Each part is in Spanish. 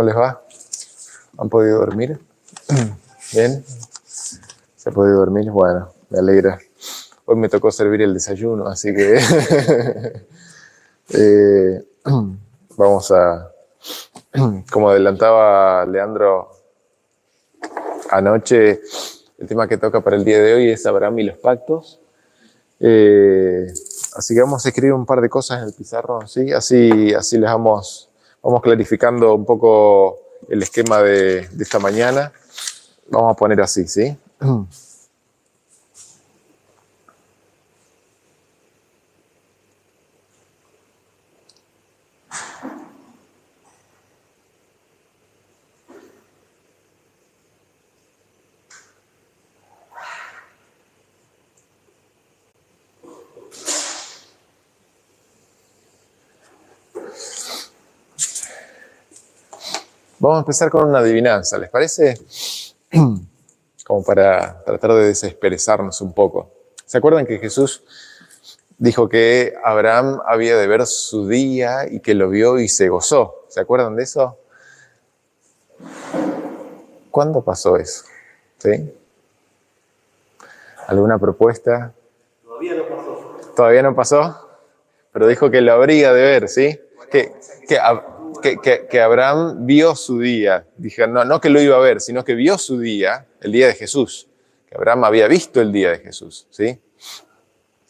¿Cómo les va? ¿Han podido dormir? ¿Bien? ¿Se ha podido dormir? Bueno, me alegra. Hoy me tocó servir el desayuno, así que vamos a... Como adelantaba Leandro anoche, el tema que toca para el día de hoy es Abraham y los pactos. Así que vamos a escribir un par de cosas en el pizarrón, ¿sí? Así les vamos clarificando un poco el esquema de esta mañana. Vamos a poner así, ¿sí? Vamos a empezar con una adivinanza, ¿les parece? Como para tratar de desesperezarnos un poco. ¿Se acuerdan que Jesús dijo que Abraham había de ver su día y que lo vio y se gozó? ¿Se acuerdan de eso? ¿Cuándo pasó eso? ¿Sí? ¿Alguna propuesta? Todavía no pasó. ¿Todavía no pasó? Pero dijo que lo habría de ver, ¿sí? Que Abraham vio su día. Dije, no que lo iba a ver, sino que vio su día, el día de Jesús. Que Abraham había visto el día de Jesús, ¿sí?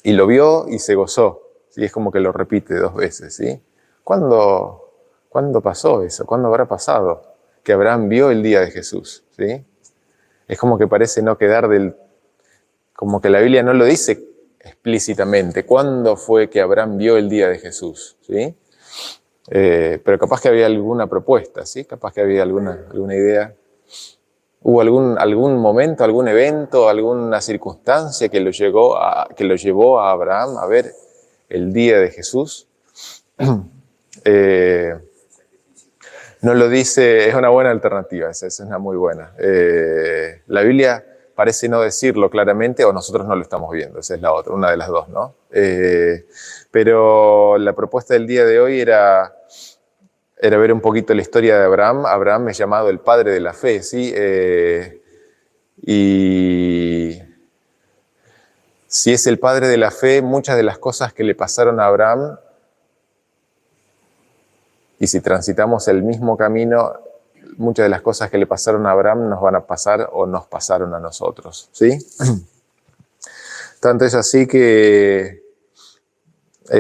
Y lo vio y se gozó, ¿sí? Es como que lo repite 2 veces, ¿sí? ¿Cuándo pasó eso? ¿Cuándo habrá pasado que Abraham vio el día de Jesús, ¿sí? Es como que parece no quedar como que la Biblia no lo dice explícitamente. ¿Cuándo fue que Abraham vio el día de Jesús, ¿sí? Pero capaz que había alguna propuesta, ¿sí? Capaz que había alguna idea. ¿Hubo algún momento, algún evento, alguna circunstancia que lo llevó a Abraham a ver el día de Jesús? No lo dice, es una buena alternativa, esa es una muy buena. La Biblia parece no decirlo claramente, o nosotros no lo estamos viendo, esa es la otra, una de las dos, ¿no? Pero la propuesta del día de hoy era ver un poquito la historia de Abraham. Abraham es llamado el padre de la fe, ¿sí? Y si es el padre de la fe, muchas de las cosas que le pasaron a Abraham, y si transitamos el mismo camino, muchas de las cosas que le pasaron a Abraham nos van a pasar o nos pasaron a nosotros, ¿sí? Tanto es así que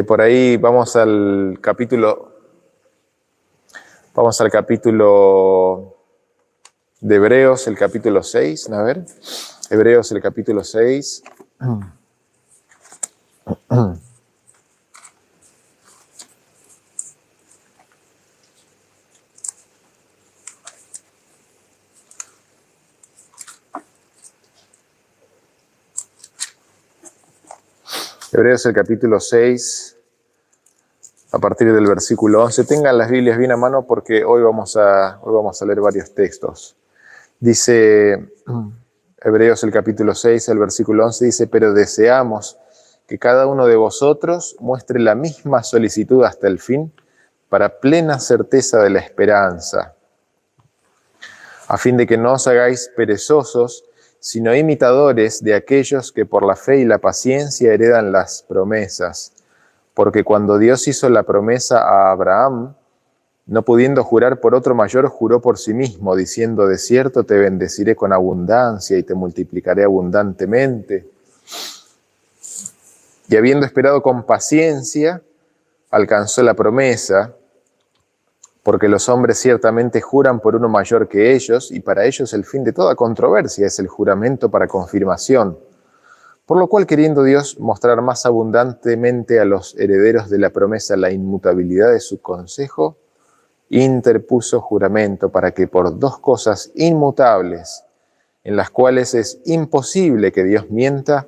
por ahí vamos al capítulo de Hebreos, el capítulo 6, a ver, Hebreos, el capítulo 6. Hebreos, el capítulo 6, a partir del versículo 11. Tengan las Biblias bien a mano porque hoy vamos a leer varios textos. Dice Hebreos, el capítulo 6, el versículo 11, dice: pero deseamos que cada uno de vosotros muestre la misma solicitud hasta el fin, para plena certeza de la esperanza, a fin de que no os hagáis perezosos, sino imitadores de aquellos que por la fe y la paciencia heredan las promesas. Porque cuando Dios hizo la promesa a Abraham, no pudiendo jurar por otro mayor, juró por sí mismo, diciendo: de cierto te bendeciré con abundancia y te multiplicaré abundantemente. Y habiendo esperado con paciencia, alcanzó la promesa, porque los hombres ciertamente juran por uno mayor que ellos, y para ellos el fin de toda controversia es el juramento para confirmación. Por lo cual, queriendo Dios mostrar más abundantemente a los herederos de la promesa la inmutabilidad de su consejo, interpuso juramento para que por 2 cosas inmutables, en las cuales es imposible que Dios mienta,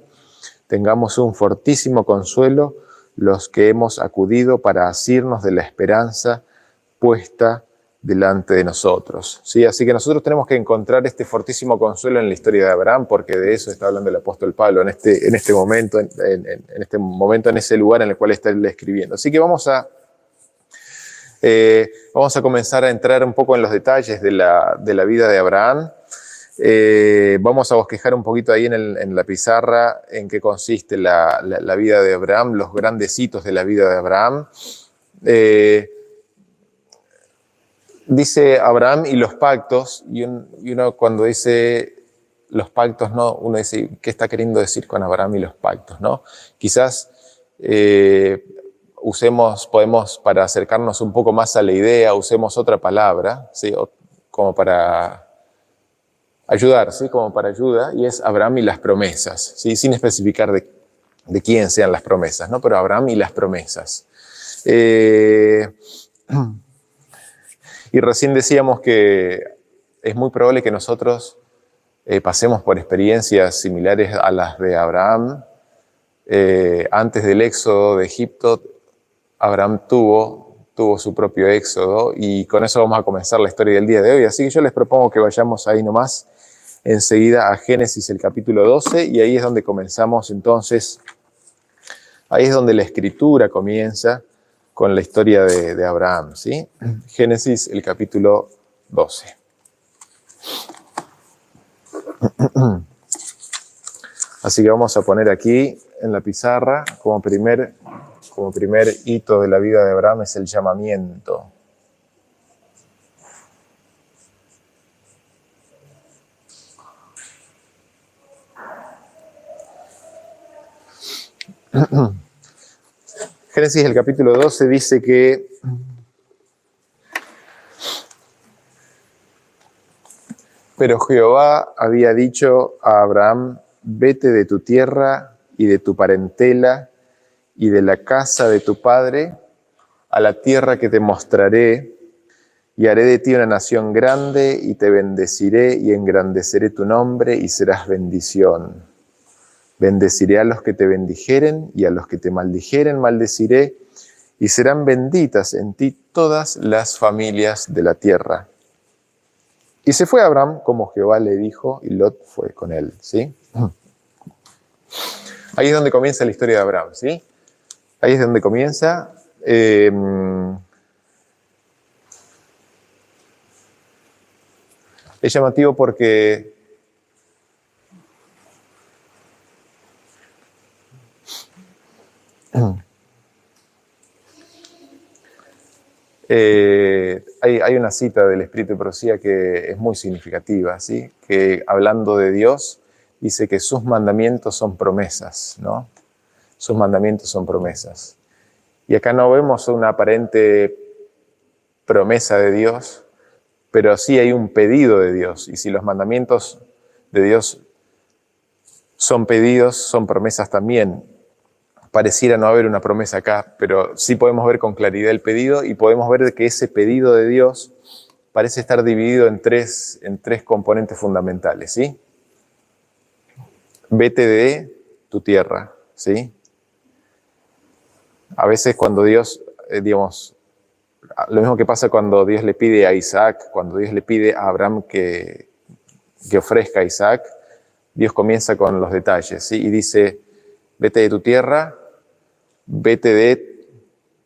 tengamos un fortísimo consuelo los que hemos acudido para asirnos de la esperanza puesta delante de nosotros, ¿sí? Así que nosotros tenemos que encontrar este fortísimo consuelo en la historia de Abraham, porque de eso está hablando el apóstol Pablo en este momento, en ese lugar en el cual está él escribiendo. Así que vamos a Vamos a comenzar a entrar un poco en los detalles de la vida de Abraham. Vamos a bosquejar un poquito ahí en la pizarra en qué consiste la vida de Abraham, los grandes hitos de la vida de Abraham. Dice Abraham y los pactos, y uno cuando dice los pactos, ¿no? Uno dice, ¿qué está queriendo decir con Abraham y los pactos, ¿no? Quizás podemos, para acercarnos un poco más a la idea, usemos otra palabra, ¿sí? Como para ayudar, ¿sí? Como para ayuda, y es Abraham y las promesas, ¿sí? Sin especificar de quién sean las promesas, ¿no? Pero Abraham y las promesas. Y recién decíamos que es muy probable que nosotros pasemos por experiencias similares a las de Abraham. Antes del éxodo de Egipto, Abraham tuvo su propio éxodo, y con eso vamos a comenzar la historia del día de hoy. Así que yo les propongo que vayamos ahí nomás enseguida a Génesis, el capítulo 12, y ahí es donde comenzamos entonces, ahí es donde la escritura comienza con la historia de Abraham, ¿sí? Génesis, el capítulo 12. Así que vamos a poner aquí en la pizarra, como primer hito de la vida de Abraham, es el llamamiento. Génesis, el capítulo 12, dice que pero Jehová había dicho a Abraham, vete de tu tierra y de tu parentela y de la casa de tu padre a la tierra que te mostraré, y haré de ti una nación grande, y te bendeciré y engrandeceré tu nombre, y serás bendición. Bendeciré a los que te bendijeren, y a los que te maldijeren maldeciré, y serán benditas en ti todas las familias de la tierra. Y se fue Abraham como Jehová le dijo, y Lot fue con él, ¿sí? Ahí es donde comienza la historia de Abraham, ¿sí? Ahí es donde comienza. Es llamativo porque hay una cita del Espíritu de Profecía que es muy significativa, ¿sí? Que hablando de Dios, dice que sus mandamientos son promesas, ¿no? Sus mandamientos son promesas. Y acá no vemos una aparente promesa de Dios, pero sí hay un pedido de Dios. Y si los mandamientos de Dios son pedidos, son promesas también. Pareciera no haber una promesa acá, pero sí podemos ver con claridad el pedido, y podemos ver que ese pedido de Dios parece estar dividido en tres componentes fundamentales, ¿sí? Vete de tu tierra, ¿sí? A veces cuando Dios, lo mismo que pasa cuando Dios le pide a Isaac, cuando Dios le pide a Abraham que ofrezca a Isaac, Dios comienza con los detalles, ¿sí? Y dice, vete de tu tierra, vete de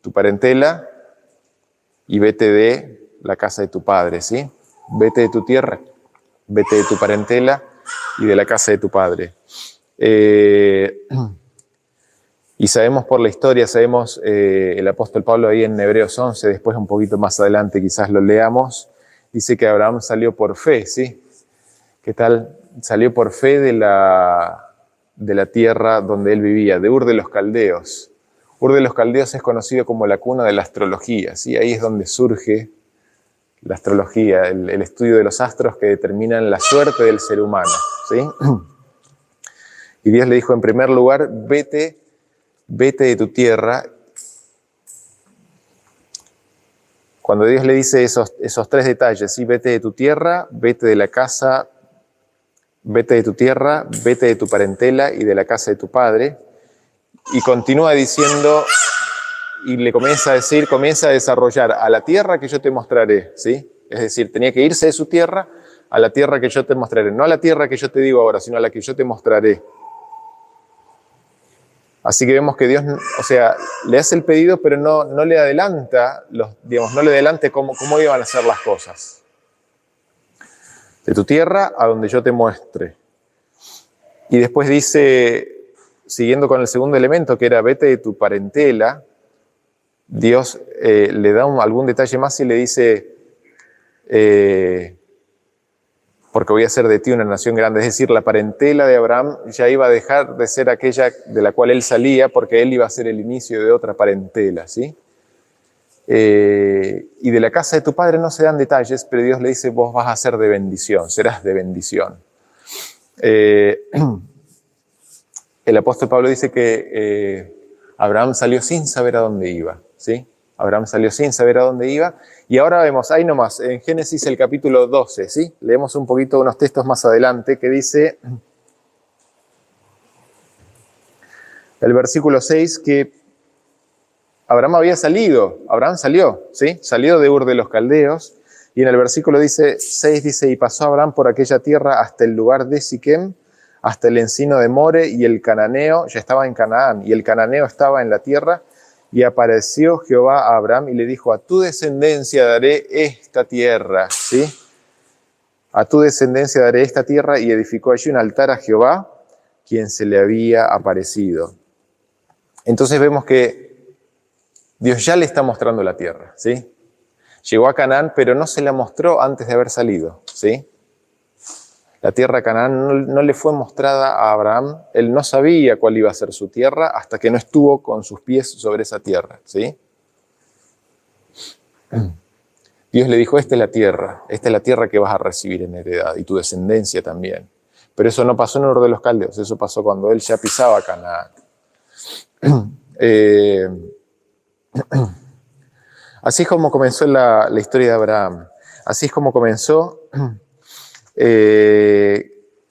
tu parentela y vete de la casa de tu padre, ¿sí? Vete de tu tierra, vete de tu parentela y de la casa de tu padre. Y sabemos por la historia, el apóstol Pablo ahí en Hebreos 11, después un poquito más adelante quizás lo leamos, dice que Abraham salió por fe, ¿sí? ¿Qué tal? Salió por fe de la tierra donde él vivía, de Ur de los Caldeos. Ur de los Caldeos es conocido como la cuna de la astrología, ¿sí? Ahí es donde surge la astrología, el estudio de los astros que determinan la suerte del ser humano, ¿sí? Y Dios le dijo en primer lugar, vete de tu tierra. Cuando Dios le dice esos tres detalles, ¿sí? Vete de tu tierra, vete de la casa, vete de tu tierra, vete de tu parentela y de la casa de tu padre. Y continúa diciendo, y le comienza a desarrollar a la tierra que yo te mostraré, ¿sí? Es decir, tenía que irse de su tierra a la tierra que yo te mostraré. No a la tierra que yo te digo ahora, sino a la que yo te mostraré. Así que vemos que Dios, o sea, le hace el pedido, pero no le adelanta, no le adelante cómo iban a ser las cosas. De tu tierra a donde yo te muestre. Y después dice, siguiendo con el segundo elemento, que era vete de tu parentela, Dios le da algún detalle más y le dice, porque voy a hacer de ti una nación grande. Es decir, la parentela de Abraham ya iba a dejar de ser aquella de la cual él salía, porque él iba a ser el inicio de otra parentela, ¿sí? Y de la casa de tu padre no se dan detalles, pero Dios le dice, vos vas a ser de bendición, serás de bendición. El apóstol Pablo dice que Abraham salió sin saber a dónde iba, ¿sí? Abraham salió sin saber a dónde iba. Y ahora vemos, ahí nomás, en Génesis el capítulo 12, ¿sí? Leemos un poquito unos textos más adelante que dice, el versículo 6, que Abraham salió, ¿sí? Salió de Ur de los Caldeos. Y en el versículo 6 dice, y pasó Abraham por aquella tierra hasta el lugar de Siquem, hasta el encino de More, y el cananeo ya estaba en Canaán, y el cananeo estaba en la tierra. Y apareció Jehová a Abraham y le dijo, a tu descendencia daré esta tierra, ¿sí? A tu descendencia daré esta tierra, y edificó allí un altar a Jehová, quien se le había aparecido. Entonces vemos que Dios ya le está mostrando la tierra, ¿sí? Llegó a Canaán, pero no se la mostró antes de haber salido, ¿sí? La tierra de Canaán no le fue mostrada a Abraham. Él no sabía cuál iba a ser su tierra hasta que no estuvo con sus pies sobre esa tierra, ¿sí? Dios le dijo, esta es la tierra que vas a recibir en heredad y tu descendencia también. Pero eso no pasó en Ur de los Caldeos, eso pasó cuando él ya pisaba Canaán. Así es como comenzó la historia de Abraham. Así es como comenzó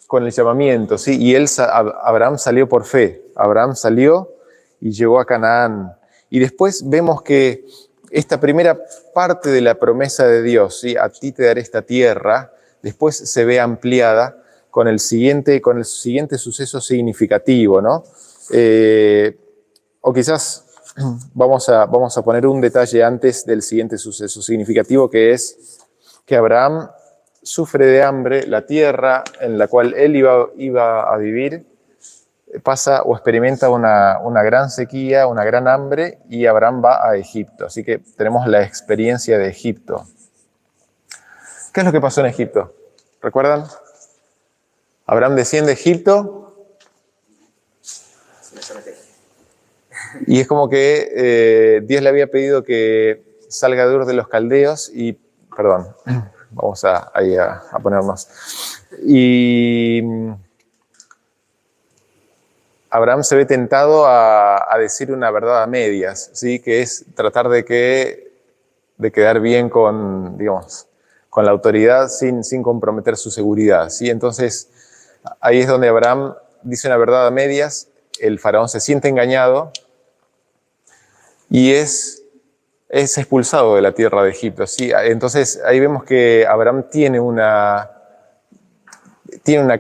con el llamamiento, ¿sí? Y Abraham salió por fe. Abraham salió y llegó a Canaán. Y después vemos que esta primera parte de la promesa de Dios, ¿sí? A ti te daré esta tierra, después se ve ampliada con el siguiente suceso significativo, ¿no? O quizás vamos a poner un detalle antes del siguiente suceso significativo, que es que Abraham sufre de hambre. La tierra en la cual él iba a vivir pasa o experimenta una gran sequía, una gran hambre, y Abraham va a Egipto. Así que tenemos la experiencia de Egipto. ¿Qué es lo que pasó en Egipto? ¿Recuerdan? Abraham desciende a Egipto y es como que Dios le había pedido que salga de Ur de los Caldeos y, perdón, vamos a ponernos. Y Abraham se ve tentado a decir una verdad a medias, ¿sí? Que es tratar de quedar bien con la autoridad sin comprometer su seguridad, ¿sí? Entonces, ahí es donde Abraham dice una verdad a medias, el faraón se siente engañado y es expulsado de la tierra de Egipto, ¿sí? Entonces, ahí vemos que Abraham tiene una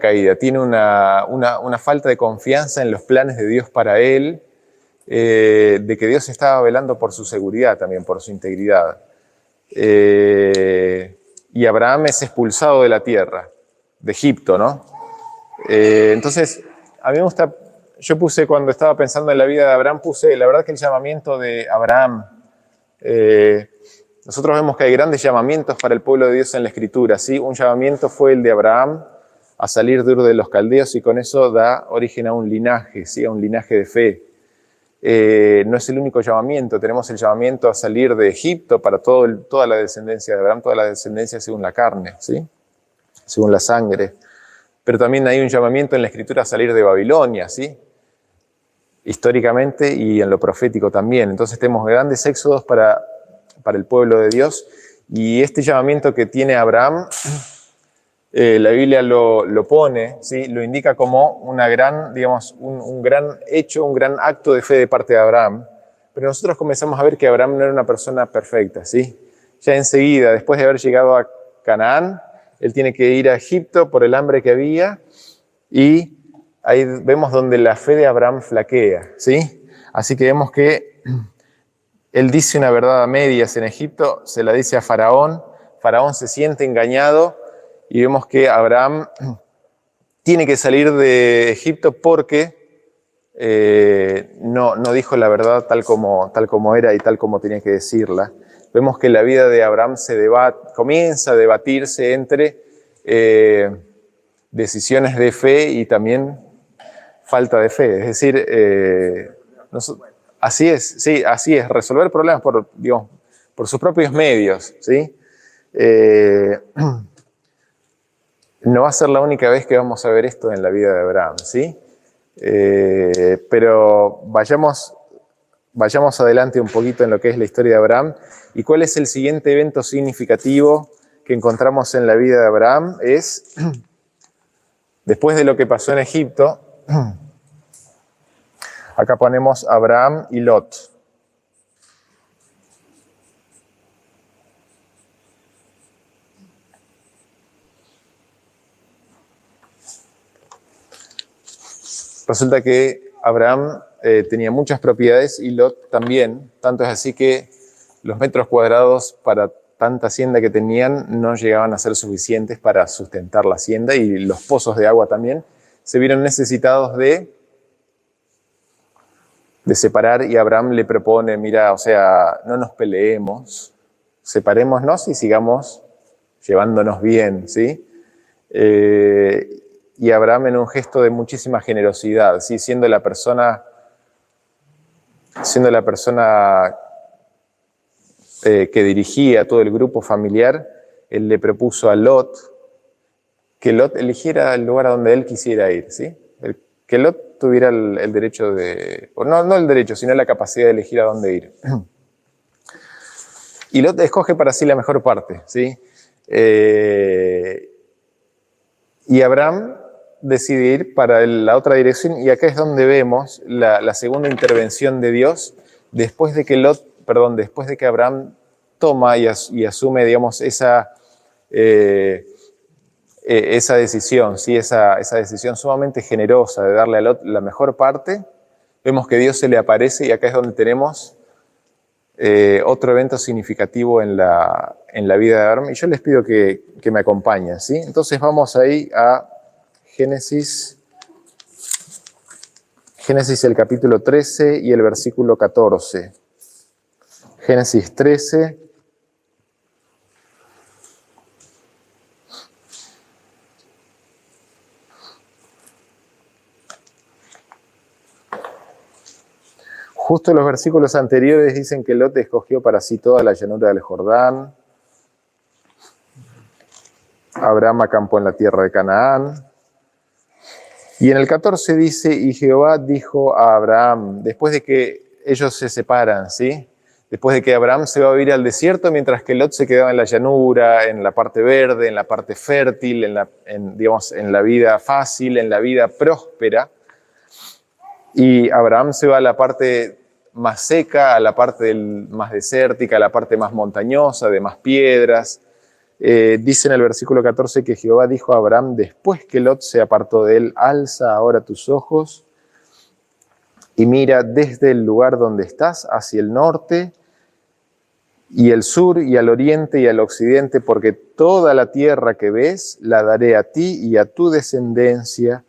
caída, tiene una falta de confianza en los planes de Dios para él, de que Dios estaba velando por su seguridad también, por su integridad. Y Abraham es expulsado de la tierra, de Egipto, ¿no? Entonces, a mí me gusta, yo puse, cuando estaba pensando en la vida de Abraham, la verdad que el llamamiento de Abraham, nosotros vemos que hay grandes llamamientos para el pueblo de Dios en la Escritura, ¿sí? Un llamamiento fue el de Abraham a salir de Ur de los Caldeos, y con eso da origen a un linaje, ¿sí? A un linaje de fe. No es el único llamamiento, tenemos el llamamiento a salir de Egipto para toda la descendencia de Abraham, toda la descendencia según la carne, ¿sí? Según la sangre. Pero también hay un llamamiento en la Escritura a salir de Babilonia, ¿sí? Históricamente y en lo profético también. Entonces tenemos grandes éxodos para el pueblo de Dios, y este llamamiento que tiene Abraham, la Biblia lo pone, ¿sí? Lo indica como un gran hecho, un gran acto de fe de parte de Abraham. Pero nosotros comenzamos a ver que Abraham no era una persona perfecta, ¿sí? Ya enseguida, después de haber llegado a Canaán, él tiene que ir a Egipto por el hambre que había, y ahí vemos donde la fe de Abraham flaquea, ¿sí? Así que vemos que él dice una verdad a medias en Egipto, se la dice a Faraón, Faraón se siente engañado y vemos que Abraham tiene que salir de Egipto porque no dijo la verdad tal como era y tal como tenía que decirla. Vemos que la vida de Abraham comienza a debatirse entre decisiones de fe y también falta de fe. Es decir, así es, sí, así es, resolver problemas por sus propios medios, ¿sí? No va a ser la única vez que vamos a ver esto en la vida de Abraham, ¿sí? Pero vayamos adelante un poquito en lo que es la historia de Abraham. ¿Y cuál es el siguiente evento significativo que encontramos en la vida de Abraham? Es, después de lo que pasó en Egipto, acá ponemos Abraham y Lot. Resulta que Abraham tenía muchas propiedades y Lot también, tanto es así que los metros cuadrados para tanta hacienda que tenían no llegaban a ser suficientes para sustentar la hacienda, y los pozos de agua también se vieron necesitados de separar, y Abraham le propone, mira, o sea, no nos peleemos, separémonos y sigamos llevándonos bien, ¿sí? Y Abraham, en un gesto de muchísima generosidad, ¿sí? siendo la persona que dirigía todo el grupo familiar, él le propuso a Lot que Lot eligiera el lugar a donde él quisiera ir, ¿sí? Que Lot tuviera el derecho o no el derecho, sino la capacidad de elegir a dónde ir. Y Lot escoge para sí la mejor parte, ¿sí? Y Abraham decide ir para la otra dirección, y acá es donde vemos la segunda intervención de Dios después de que Abraham toma y asume, digamos, esa decisión, ¿sí? esa decisión sumamente generosa de darle a Lot la mejor parte. Vemos que Dios se le aparece, y acá es donde tenemos otro evento significativo en la vida de Abraham, y yo les pido que me acompañen, ¿sí? Entonces vamos ahí a Génesis el capítulo 13 y el versículo 14. Génesis 13. Justo los versículos anteriores dicen que Lot escogió para sí toda la llanura del Jordán. Abraham acampó en la tierra de Canaán. Y en el 14 dice, y Jehová dijo a Abraham, después de que ellos se separan, ¿sí? Después de que Abraham se va a vivir al desierto, mientras que Lot se quedaba en la llanura, en la parte verde, en la parte fértil, en la vida fácil, en la vida próspera. Y Abraham se va a la parte más seca, a la parte más desértica, a la parte más montañosa, de más piedras. Dice en el versículo 14 que Jehová dijo a Abraham, después que Lot se apartó de él, alza ahora tus ojos y mira desde el lugar donde estás hacia el norte y el sur y al oriente y al occidente, porque toda la tierra que ves la daré a ti y a tu descendencia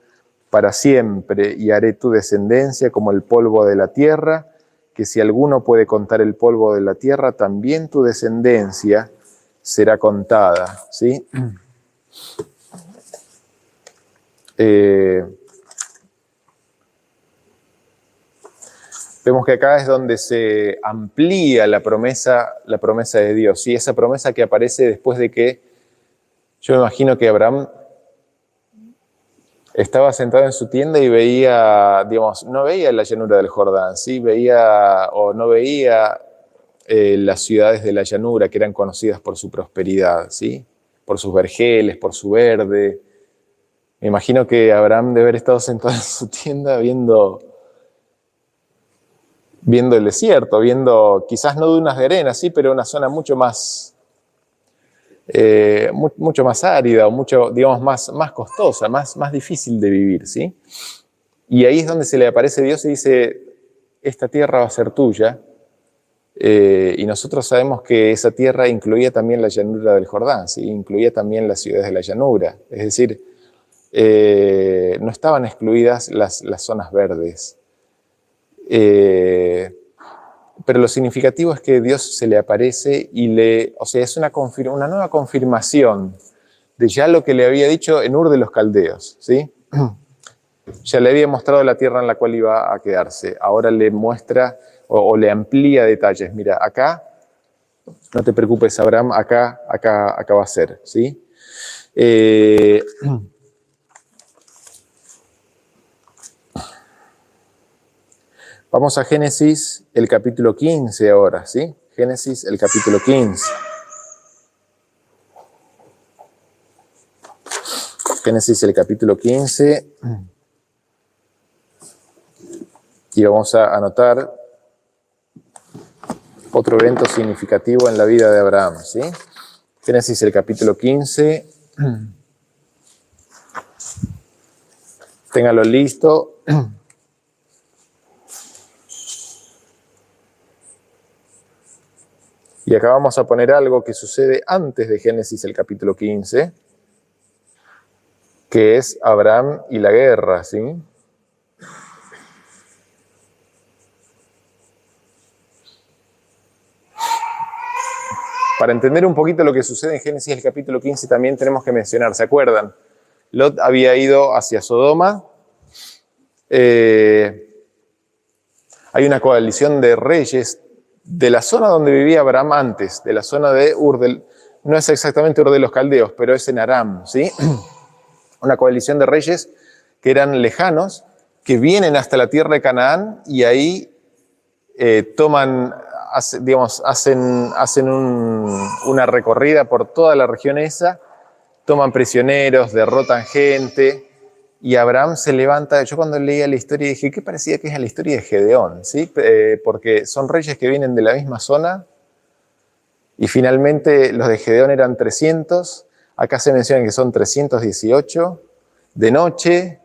para siempre, y haré tu descendencia como el polvo de la tierra, que si alguno puede contar el polvo de la tierra, también tu descendencia será contada, ¿sí? Vemos que acá es donde se amplía la promesa de Dios, ¿sí? Esa promesa que aparece después de que, yo me imagino que Abraham estaba sentado en su tienda y veía, digamos, no veía la llanura del Jordán, ¿sí? No veía las ciudades de la llanura, que eran conocidas por su prosperidad, ¿sí? Por sus vergeles, por su verde. Me imagino que Abraham debe haber estado sentado en su tienda viendo el desierto, viendo quizás no dunas de arena, sí, pero una zona mucho más árida, o mucho, digamos, más costosa, más difícil de vivir, ¿sí? Y ahí es donde se le aparece Dios y dice, esta tierra va a ser tuya. Y nosotros sabemos que esa tierra incluía también la llanura del Jordán, ¿sí? Incluía también las ciudades de la llanura. Es decir, no estaban excluidas las zonas verdes. Pero lo significativo es que Dios se le aparece y es una nueva confirmación de ya lo que le había dicho en Ur de los Caldeos, ¿sí? Ya le había mostrado la tierra en la cual iba a quedarse. Ahora le muestra o le amplía detalles. Mira, acá, no te preocupes, Abraham, acá va a ser, ¿sí? Vamos a Génesis, el capítulo 15 ahora, ¿sí? Génesis, el capítulo 15. Génesis, el capítulo 15. Y vamos a anotar otro evento significativo en la vida de Abraham, ¿sí? Génesis, el capítulo 15. Téngalo listo. Y acá vamos a poner algo que sucede antes de Génesis, el capítulo 15, que es Abraham y la guerra, ¿sí? Para entender un poquito lo que sucede en Génesis, el capítulo 15, también tenemos que mencionar, ¿se acuerdan? Lot había ido hacia Sodoma. Hay una coalición de reyes de la zona donde vivía Abraham antes, de la zona de no es exactamente Ur de los Caldeos, pero es en Aram, ¿sí? Una coalición de reyes que eran lejanos, que vienen hasta la tierra de Canaán y ahí hacen una recorrida por toda la región esa, toman prisioneros, derrotan gente. Y Abraham se levanta. Yo cuando leía la historia dije, ¿qué parecía que es la historia de Gedeón? ¿Sí? Porque son reyes que vienen de la misma zona y finalmente los de Gedeón eran 300. Acá se menciona que son 318 de noche.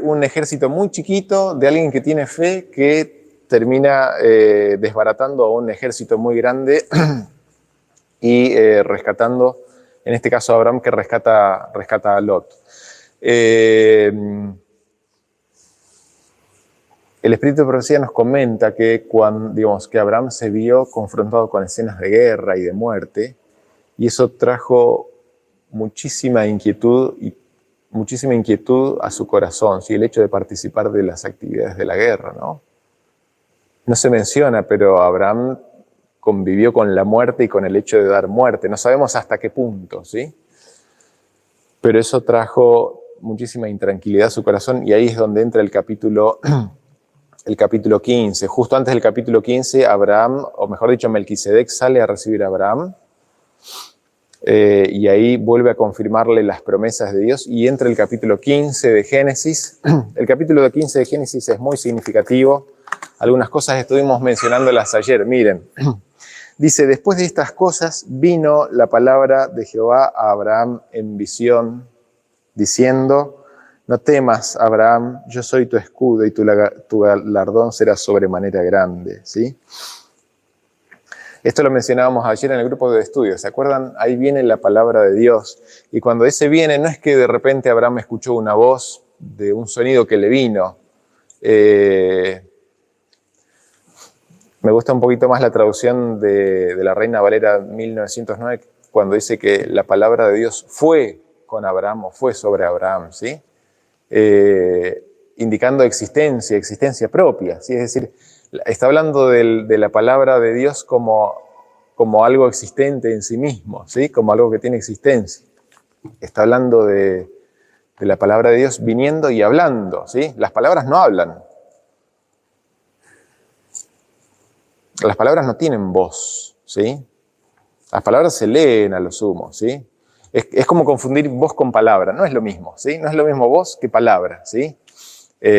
Un ejército muy chiquito de alguien que tiene fe que termina desbaratando a un ejército muy grande y rescatando, en este caso a Abraham, que rescata a Lot. El Espíritu de Profecía nos comenta que que Abraham se vio confrontado con escenas de guerra y de muerte, y eso trajo muchísima inquietud a su corazón, ¿sí? El hecho de participar de las actividades de la guerra, ¿no? No se menciona, pero Abraham convivió con la muerte y con el hecho de dar muerte. No sabemos hasta qué punto, ¿sí? Pero eso trajo muchísima intranquilidad a su corazón, y ahí es donde entra el capítulo 15. Justo antes del capítulo 15, Abraham, o mejor dicho, Melquisedec sale a recibir a Abraham, y ahí vuelve a confirmarle las promesas de Dios, y entra el capítulo 15 de Génesis. El capítulo 15 de Génesis es muy significativo. Algunas cosas estuvimos mencionándolas ayer. Miren, dice, después de estas cosas vino la palabra de Jehová a Abraham en visión, diciendo, no temas, Abraham, yo soy tu escudo y tu galardón será sobremanera grande, ¿sí? Esto lo mencionábamos ayer en el grupo de estudio, ¿se acuerdan? Ahí viene la palabra de Dios, y cuando ese viene, no es que de repente Abraham escuchó una voz de un sonido que le vino. Me gusta un poquito más la traducción de la Reina Valera 1909, cuando dice que la palabra de Dios fue con Abraham o fue sobre Abraham, ¿sí? Indicando existencia propia, ¿sí? Es decir, está hablando de la palabra de Dios como algo existente en sí mismo, ¿sí? Como algo que tiene existencia. Está hablando de la palabra de Dios viniendo y hablando, ¿sí? Las palabras no hablan. Las palabras no tienen voz, ¿sí? Las palabras se leen a lo sumo, ¿sí? Es como confundir voz con palabra, no es lo mismo, ¿sí? No es lo mismo voz que palabra, ¿sí?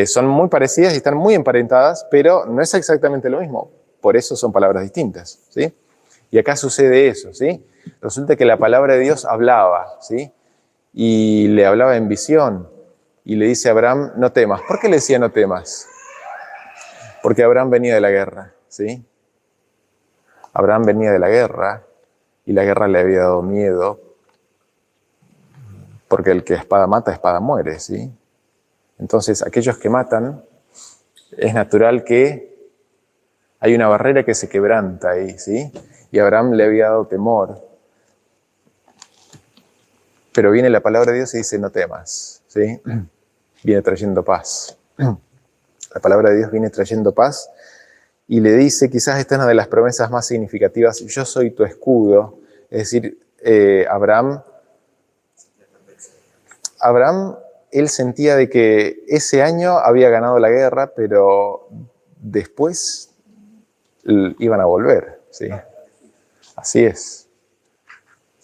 Son muy parecidas y están muy emparentadas, pero no es exactamente lo mismo. Por eso son palabras distintas, ¿sí? Y acá sucede eso, ¿sí? Resulta que la palabra de Dios hablaba, ¿sí? Y le hablaba en visión. y le dice a Abraham, no temas. ¿Por qué le decía no temas? Porque Abraham venía de la guerra, ¿sí? Abraham venía de la guerra y la guerra le había dado miedo, porque el que espada mata, espada muere, ¿sí? Entonces, aquellos que matan, es natural que hay una barrera que se quebranta ahí, ¿sí? Y a Abraham le había dado temor. Pero viene la palabra de Dios y dice, no temas, ¿sí? Viene trayendo paz. La palabra de Dios viene trayendo paz y le dice, quizás esta es una de las promesas más significativas, yo soy tu escudo. Es decir, Abraham, él sentía de que ese año había ganado la guerra, pero después iban a volver, ¿sí? Así es.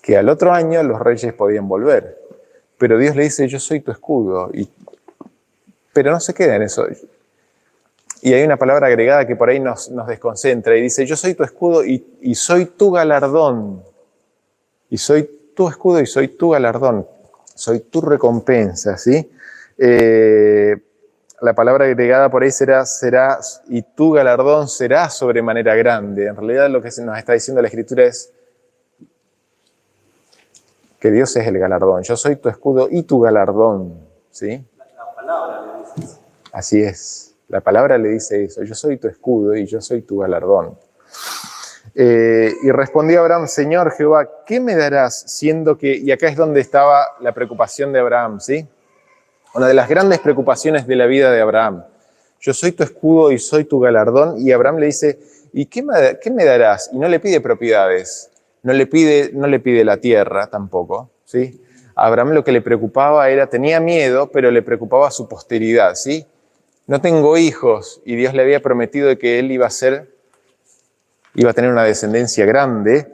Que al otro año los reyes podían volver. Pero Dios le dice, yo soy tu escudo. Pero no se queda en eso. Y hay una palabra agregada que por ahí nos desconcentra y dice, yo soy tu escudo y soy tu galardón. Y soy tu escudo y soy tu galardón. Soy tu recompensa, ¿sí? La palabra agregada por ahí será, y tu galardón será sobremanera grande. En realidad lo que nos está diciendo la Escritura es que Dios es el galardón. Yo soy tu escudo y tu galardón, ¿sí? La palabra le dice eso. Así es. La palabra le dice eso. Yo soy tu escudo y yo soy tu galardón. Y respondió Abraham, Señor Jehová, ¿qué me darás siendo que...? Y acá es donde estaba la preocupación de Abraham, ¿sí? Una de las grandes preocupaciones de la vida de Abraham. Yo soy tu escudo y soy tu galardón. Y Abraham le dice, ¿y qué me darás? Y no le pide propiedades. No le pide la tierra tampoco, ¿sí? A Abraham lo que le preocupaba tenía miedo, pero le preocupaba su posteridad, ¿sí? No tengo hijos, y Dios le había prometido de que él iba a tener una descendencia grande.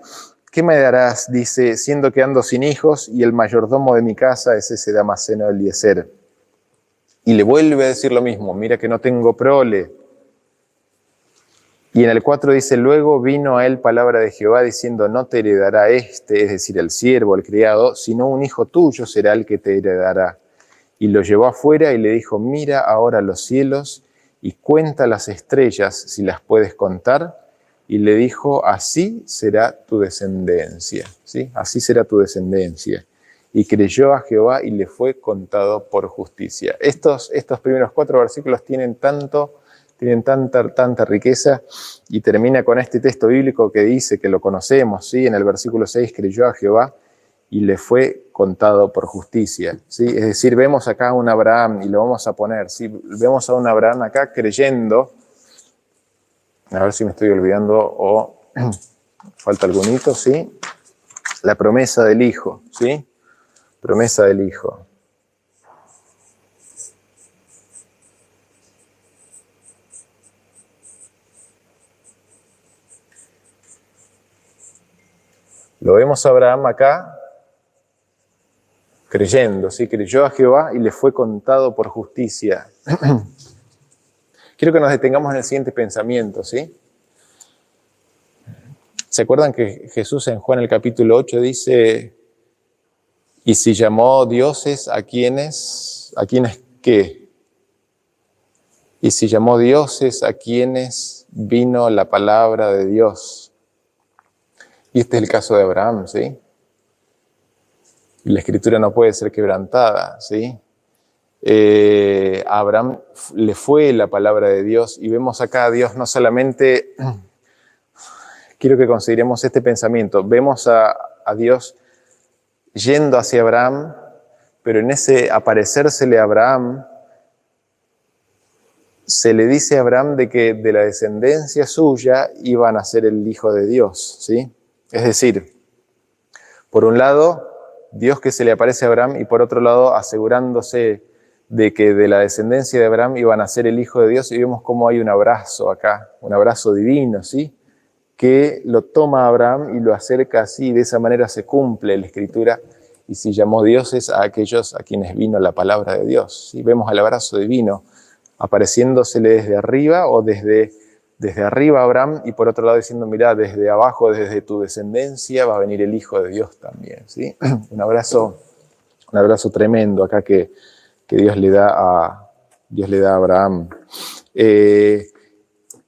¿Qué me darás? Dice, siendo que ando sin hijos, y el mayordomo de mi casa es ese Damaseno Eliezer. Y le vuelve a decir lo mismo, mira que no tengo prole. Y en el 4 dice, luego vino a él palabra de Jehová diciendo, no te heredará es decir, el siervo, el criado, sino un hijo tuyo será el que te heredará. Y lo llevó afuera y le dijo, mira ahora los cielos y cuenta las estrellas si las puedes contar. Y le dijo, así será tu descendencia, ¿sí? Así será tu descendencia. Y creyó a Jehová y le fue contado por justicia. Estos primeros 4 versículos tienen tanta riqueza, y termina con este texto bíblico que dice, que lo conocemos, ¿sí? En el versículo 6, creyó a Jehová y le fue contado por justicia, ¿sí? Es decir, vemos acá a un Abraham, y lo vamos a poner, ¿sí? Vemos a un Abraham acá creyendo, a ver si me estoy olvidando o falta algún hito, ¿sí? La promesa del Hijo, ¿sí? Promesa del Hijo. Lo vemos a Abraham acá creyendo, ¿sí? Creyó a Jehová y le fue contado por justicia. Quiero que nos detengamos en el siguiente pensamiento, ¿sí? ¿Se acuerdan que Jesús en Juan el capítulo 8 dice, y si llamó dioses a quienes qué? Y si llamó dioses a quienes vino la palabra de Dios. Y este es el caso de Abraham, ¿sí? Y la escritura no puede ser quebrantada, ¿sí? A Abraham le fue la palabra de Dios, y vemos acá a Dios no solamente, quiero que consideremos este pensamiento, vemos a Dios yendo hacia Abraham, pero en ese aparecérsele a Abraham, se le dice a Abraham de que de la descendencia suya iba a nacer el Hijo de Dios, ¿sí? Es decir, por un lado, Dios que se le aparece a Abraham, y por otro lado, asegurándose de que de la descendencia de Abraham iba a nacer el Hijo de Dios, y vemos cómo hay un abrazo acá, un abrazo divino, ¿sí? Que lo toma Abraham y lo acerca así, de esa manera se cumple la Escritura, y si llamó dioses a aquellos a quienes vino la palabra de Dios, ¿sí? Vemos el abrazo divino apareciéndosele desde arriba, o desde arriba a Abraham, y por otro lado diciendo, mirá, desde abajo, desde tu descendencia va a venir el Hijo de Dios también, ¿sí? Un abrazo tremendo acá que que Dios le da a Abraham. Y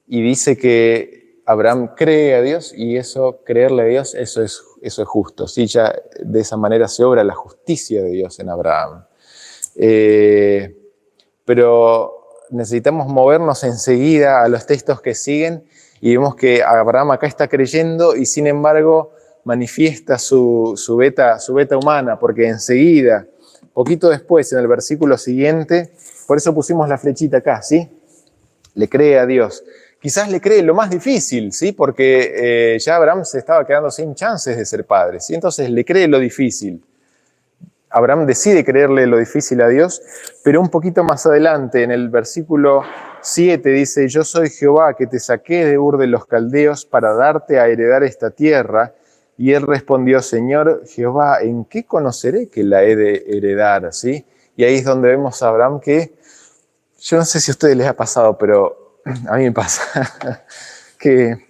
dice que Abraham cree a Dios y creerle a Dios, eso es justo. ¿Sí? Ya de esa manera se obra la justicia de Dios en Abraham. Pero necesitamos movernos enseguida a los textos que siguen y vemos que Abraham acá está creyendo y sin embargo manifiesta su beta humana, porque enseguida, poquito después, en el versículo siguiente, por eso pusimos la flechita acá, ¿sí? Le cree a Dios. Quizás le cree lo más difícil, ¿sí? Porque ya Abraham se estaba quedando sin chances de ser padre, ¿sí? Entonces le cree lo difícil. Abraham decide creerle lo difícil a Dios, pero un poquito más adelante, en el versículo 7, dice: yo soy Jehová que te saqué de Ur de los Caldeos para darte a heredar esta tierra. Y él respondió: Señor Jehová, ¿en qué conoceré que la he de heredar? ¿Sí? Y ahí es donde vemos a Abraham que, yo no sé si a ustedes les ha pasado, pero a mí me pasa, que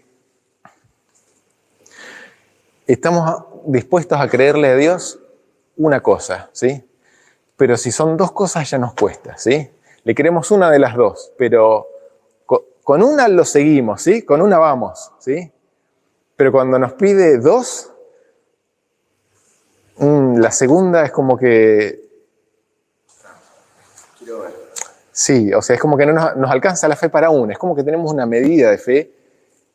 estamos dispuestos a creerle a Dios una cosa, ¿sí? Pero si son dos cosas ya nos cuesta, ¿sí? Le queremos una de las dos, pero con una lo seguimos, ¿sí? Con una vamos, ¿sí? Pero cuando nos pide dos, la segunda es como que... Quiero ver. Sí, o sea, es como que no nos alcanza la fe para una, es como que tenemos una medida de fe,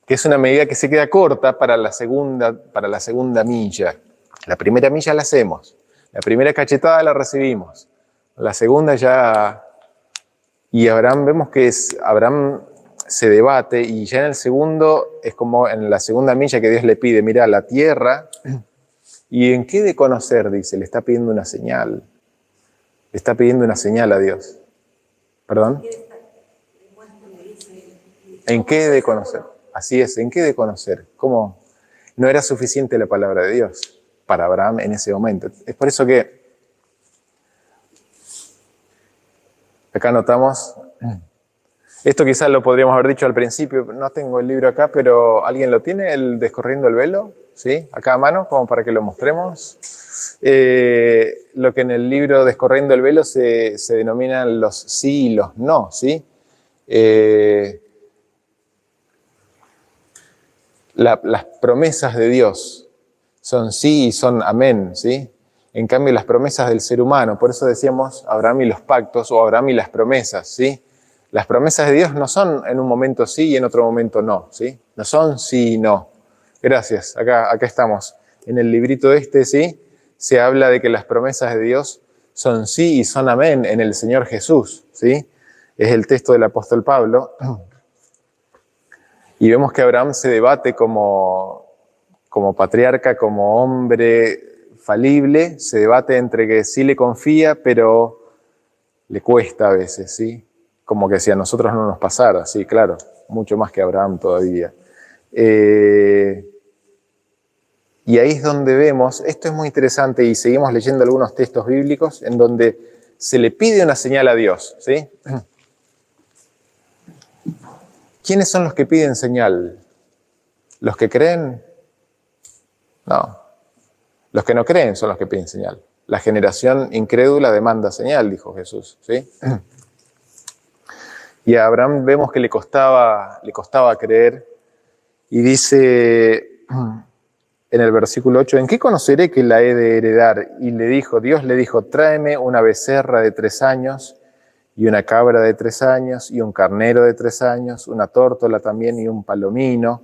que es una medida que se queda corta para la segunda milla. La primera milla la hacemos, la primera cachetada la recibimos, la segunda ya... Y Abraham, vemos que Abraham se debate y ya en el segundo, es como en la segunda milla que Dios le pide: mira, la tierra, ¿y en qué de conocer? Dice, le está pidiendo una señal. Le está pidiendo una señal a Dios. ¿Perdón? ¿En qué de conocer? Así es, ¿en qué de conocer? ¿Cómo? No era suficiente la palabra de Dios para Abraham en ese momento. Es por eso que acá notamos, esto quizás lo podríamos haber dicho al principio, no tengo el libro acá, pero ¿alguien lo tiene? ¿El Descorriendo el Velo? ¿Sí? Acá a mano, como para que lo mostremos. Lo que en el libro Descorriendo el Velo se denominan los sí y los no, ¿sí? Las promesas de Dios son sí y son amén, ¿sí? En cambio, las promesas del ser humano, por eso decíamos Abraham y los pactos o Abraham y las promesas, ¿sí? Las promesas de Dios no son en un momento sí y en otro momento no, ¿sí? No son sí y no. Gracias, acá estamos. En el librito ¿sí? Se habla de que las promesas de Dios son sí y son amén en el Señor Jesús, ¿sí? Es el texto del apóstol Pablo. Y vemos que Abraham se debate como patriarca, como hombre falible, se debate entre que sí le confía, pero le cuesta a veces, ¿sí? Como que si a nosotros no nos pasara, sí, claro, mucho más que a Abraham todavía. Y ahí es donde vemos, esto es muy interesante y seguimos leyendo algunos textos bíblicos en donde se le pide una señal a Dios, ¿sí? ¿Quiénes son los que piden señal? ¿Los que creen? No. Los que no creen son los que piden señal. La generación incrédula demanda señal, dijo Jesús, ¿sí? Y a Abraham vemos que le costaba creer y dice en el versículo 8: ¿en qué conoceré que la he de heredar? Y Dios le dijo: tráeme una becerra de 3 años y una cabra de 3 años y un carnero de 3 años, una tórtola también y un palomino.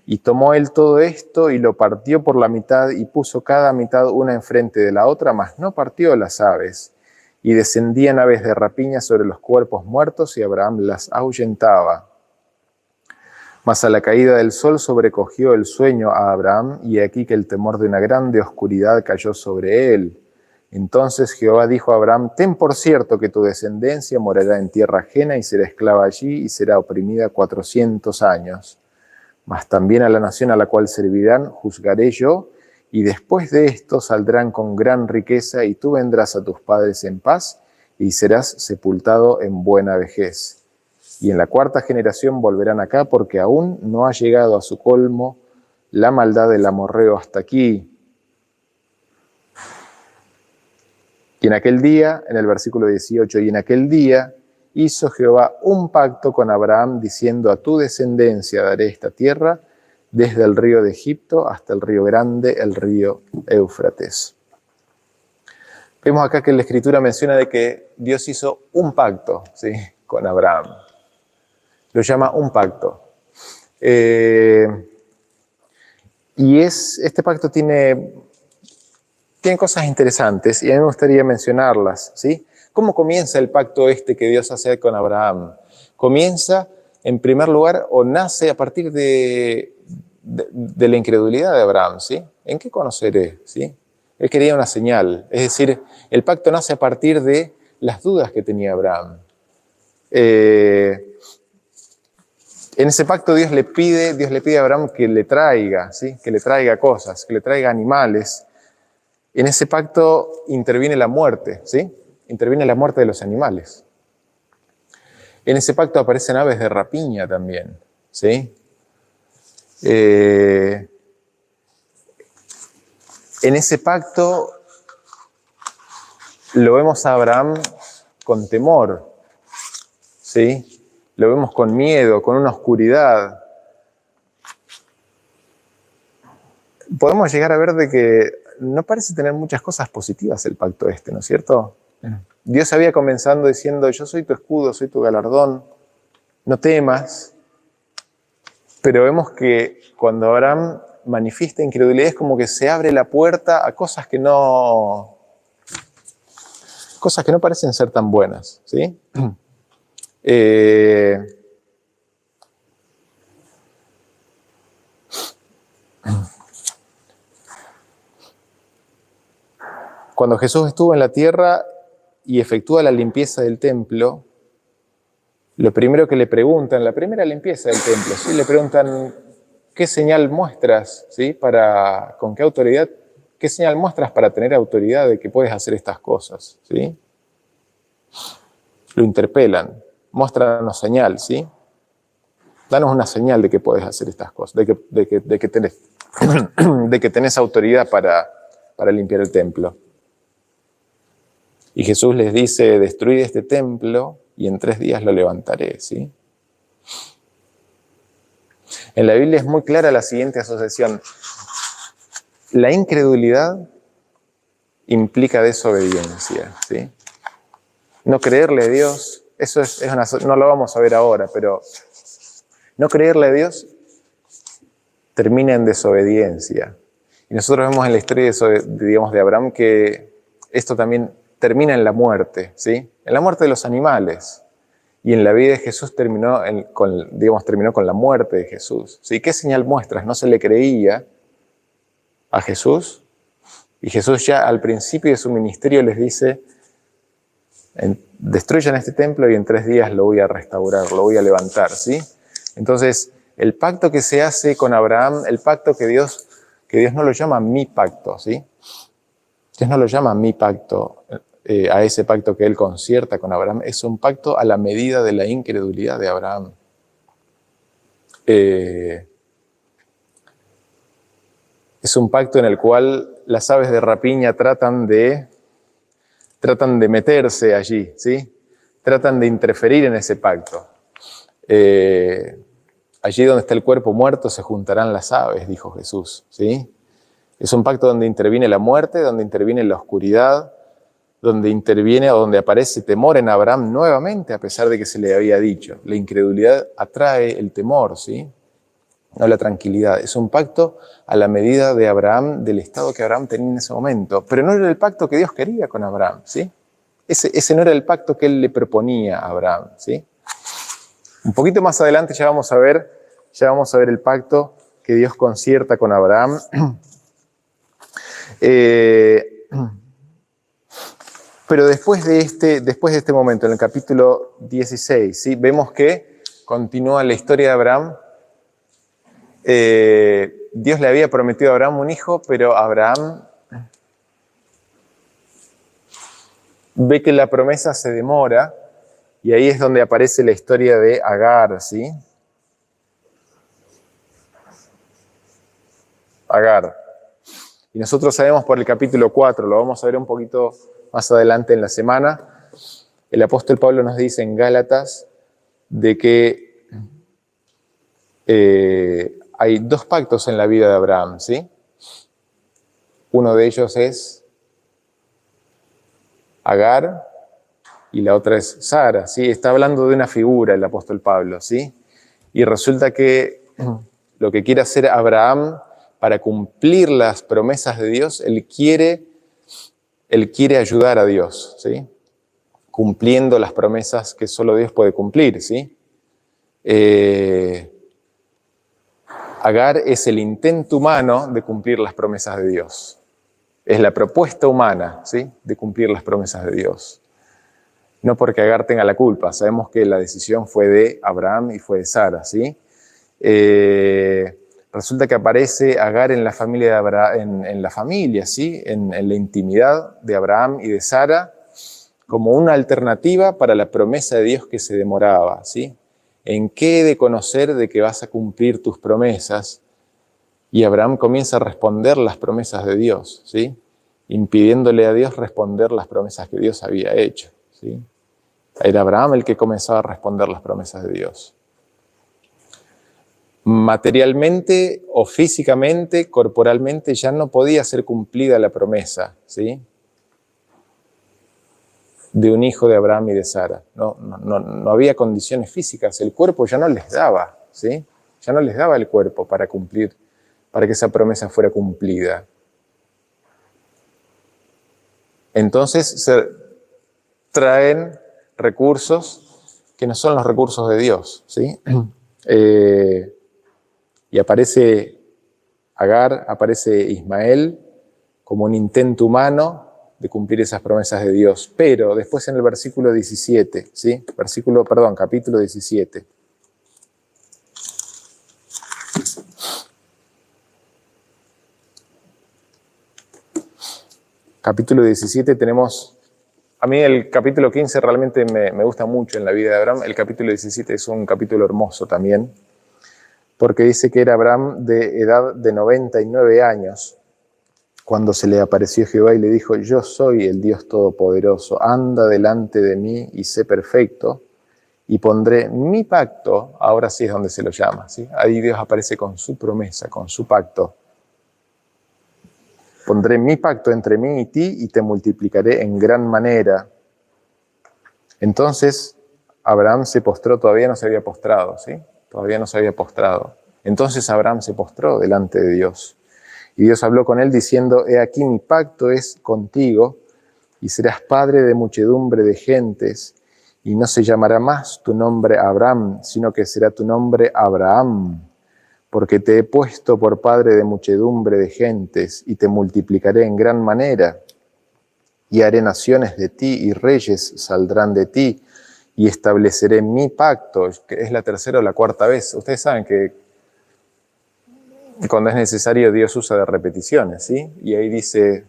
Y tomó él todo esto y lo partió por la mitad y puso cada mitad una enfrente de la otra, mas no partió las aves. Y descendían aves de rapiña sobre los cuerpos muertos y Abraham las ahuyentaba. Mas a la caída del sol sobrecogió el sueño a Abraham, y aquí que el temor de una grande oscuridad cayó sobre él. Entonces Jehová dijo a Abraham: ten por cierto que tu descendencia morará en tierra ajena y será esclava allí y será oprimida 400 años. Mas también a la nación a la cual servirán juzgaré yo, y después de esto saldrán con gran riqueza, y tú vendrás a tus padres en paz, y serás sepultado en buena vejez. Y en la 4ª generación volverán acá, porque aún no ha llegado a su colmo la maldad del amorreo hasta aquí. Y en aquel día, en el versículo 18, y en aquel día hizo Jehová un pacto con Abraham, diciendo: a tu descendencia daré esta tierra, desde el río de Egipto hasta el río grande, el río Éufrates. Vemos acá que la Escritura menciona de que Dios hizo un pacto, ¿sí?, con Abraham. Lo llama un pacto. Y este pacto tiene cosas interesantes y a mí me gustaría mencionarlas, ¿sí? ¿Cómo comienza el pacto que Dios hace con Abraham? Comienza, en primer lugar, o nace a partir de la incredulidad de Abraham, ¿sí? ¿En qué conoceré? ¿Sí? Él quería una señal, es decir, el pacto nace a partir de las dudas que tenía Abraham. En ese pacto Dios le pide a Abraham que le traiga, ¿sí?, que le traiga cosas, que le traiga animales. En ese pacto interviene la muerte, ¿sí? Interviene la muerte de los animales. En ese pacto aparecen aves de rapiña también, ¿sí? En ese pacto lo vemos a Abraham con temor, ¿sí? Lo vemos con miedo, con una oscuridad. Podemos llegar a ver de que no parece tener muchas cosas positivas el pacto ¿no es cierto? Dios había comenzado diciendo: yo soy tu escudo, soy tu galardón, no temas. Pero vemos que cuando Abraham manifiesta incredulidad es como que se abre la puerta a cosas que no parecen ser tan buenas, ¿sí? Cuando Jesús estuvo en la tierra y efectúa la limpieza del templo, lo primero que le preguntan, la primera limpieza del templo, ¿sí?, le preguntan: ¿qué señal muestras? ¿Sí? ¿Con qué autoridad? ¿Qué señal muestras para tener autoridad de que puedes hacer estas cosas? ¿Sí? Lo interpelan, muéstranos señal, ¿sí? Danos una señal de que puedes hacer estas cosas, de que tenés, de que tenés autoridad para limpiar el templo. Y Jesús les dice: destruid este templo y en 3 días lo levantaré, ¿sí? En la Biblia es muy clara la siguiente asociación. La incredulidad implica desobediencia, ¿sí? No creerle a Dios, no lo vamos a ver ahora, pero no creerle a Dios termina en desobediencia. Y nosotros vemos en la historia de Abraham que esto también termina en la muerte, ¿sí? En la muerte de los animales. Y en la vida de Jesús terminó con la muerte de Jesús, ¿sí? ¿Qué señal muestras? No se le creía a Jesús. Y Jesús ya al principio de su ministerio les dice: destruyan este templo y en 3 días lo voy a restaurar, lo voy a levantar, ¿sí? Entonces, el pacto que se hace con Abraham, el pacto que Dios no lo llama mi pacto, ¿sí? Dios no lo llama mi pacto, a ese pacto que Él concierta con Abraham, es un pacto a la medida de la incredulidad de Abraham. Es un pacto en el cual las aves de rapiña tratan de meterse allí, ¿sí? Tratan de interferir en ese pacto. Allí donde está el cuerpo muerto se juntarán las aves, dijo Jesús, ¿sí? Es un pacto donde interviene la muerte, donde interviene la oscuridad, donde aparece temor en Abraham nuevamente, a pesar de que se le había dicho. La incredulidad atrae el temor, ¿sí? No la tranquilidad. Es un pacto a la medida de Abraham, del estado que Abraham tenía en ese momento. Pero no era el pacto que Dios quería con Abraham, ¿sí? Ese no era el pacto que Él le proponía a Abraham, ¿sí? Un poquito más adelante ya vamos a ver el pacto que Dios concierta con Abraham. Pero después de este momento, en el capítulo 16, ¿sí?, vemos que continúa la historia de Abraham. Dios le había prometido a Abraham un hijo, pero Abraham ve que la promesa se demora, y ahí es donde aparece la historia de Agar, ¿sí? Agar. Y nosotros sabemos por el capítulo 4, lo vamos a ver un poquito más adelante en la semana, el apóstol Pablo nos dice en Gálatas de que hay dos pactos en la vida de Abraham, ¿sí? Uno de ellos es Agar y la otra es Sara, ¿sí? Está hablando de una figura el apóstol Pablo, ¿sí? Y resulta que lo que quiere hacer Abraham para cumplir las promesas de Dios, él quiere ayudar a Dios, ¿sí? Cumpliendo las promesas que solo Dios puede cumplir, ¿sí? Agar es el intento humano de cumplir las promesas de Dios. Es la propuesta humana, ¿sí? De cumplir las promesas de Dios. No porque Agar tenga la culpa, sabemos que la decisión fue de Abraham y fue de Sara, ¿sí? Resulta que aparece Agar en la familia de Abraham, en la familia, ¿sí? En la intimidad de Abraham y de Sara, como una alternativa para la promesa de Dios que se demoraba, ¿sí? ¿En qué he de conocer de que vas a cumplir tus promesas? Y Abraham comienza a responder las promesas de Dios, ¿sí? Impidiéndole a Dios responder las promesas que Dios había hecho, ¿sí? Era Abraham el que comenzaba a responder las promesas de Dios. Materialmente o físicamente, corporalmente, ya no podía ser cumplida la promesa, ¿sí? De un hijo de Abraham y de Sara. No había condiciones físicas, el cuerpo ya no les daba, ¿sí? Ya no les daba el cuerpo para cumplir, para que esa promesa fuera cumplida. Entonces se traen recursos que no son los recursos de Dios, ¿sí? Y aparece Agar, aparece Ismael como un intento humano de cumplir esas promesas de Dios. Pero después en el versículo 17, ¿sí? Capítulo 17. Capítulo 17 tenemos, a mí el capítulo 15 realmente me gusta mucho en la vida de Abraham. El capítulo 17 es un capítulo hermoso también, porque dice que era Abraham de edad de 99 años, cuando se le apareció Jehová y le dijo: yo soy el Dios Todopoderoso, anda delante de mí y sé perfecto, y pondré mi pacto, ahora sí es donde se lo llama, ¿sí? Ahí Dios aparece con su promesa, con su pacto. Pondré mi pacto entre mí y ti y te multiplicaré en gran manera. Entonces Abraham se postró, todavía no se había postrado, ¿sí? Todavía no se había postrado. Entonces Abraham se postró delante de Dios. Y Dios habló con él diciendo: he aquí mi pacto es contigo, y serás padre de muchedumbre de gentes, y no se llamará más tu nombre Abraham, sino que será tu nombre Abraham, porque te he puesto por padre de muchedumbre de gentes, y te multiplicaré en gran manera, y haré naciones de ti, y reyes saldrán de ti, y estableceré mi pacto, que es la tercera o la cuarta vez. Ustedes saben que cuando es necesario Dios usa de repeticiones, ¿sí? Y ahí dice: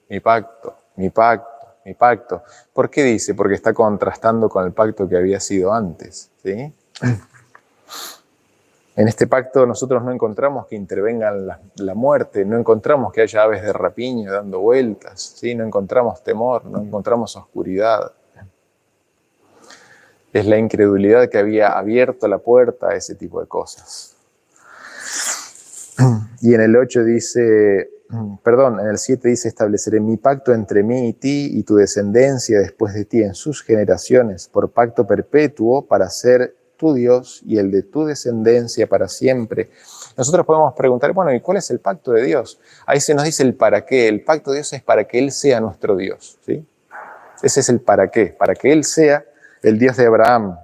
mi pacto, mi pacto, mi pacto. ¿Por qué dice? Porque está contrastando con el pacto que había sido antes, ¿sí? En este pacto nosotros no encontramos que intervenga la muerte, no encontramos que haya aves de rapiña dando vueltas, ¿sí? No encontramos temor, no encontramos oscuridad. Es la incredulidad que había abierto la puerta a ese tipo de cosas. Y en el 8 dice, en el 7 dice: estableceré mi pacto entre mí y ti y tu descendencia después de ti en sus generaciones, por pacto perpetuo para ser tu Dios y el de tu descendencia para siempre. Nosotros podemos preguntar, bueno, ¿y cuál es el pacto de Dios? Ahí se nos dice el para qué. El pacto de Dios es para que Él sea nuestro Dios, ¿sí? Ese es el para qué, para que Él sea el Dios de Abraham.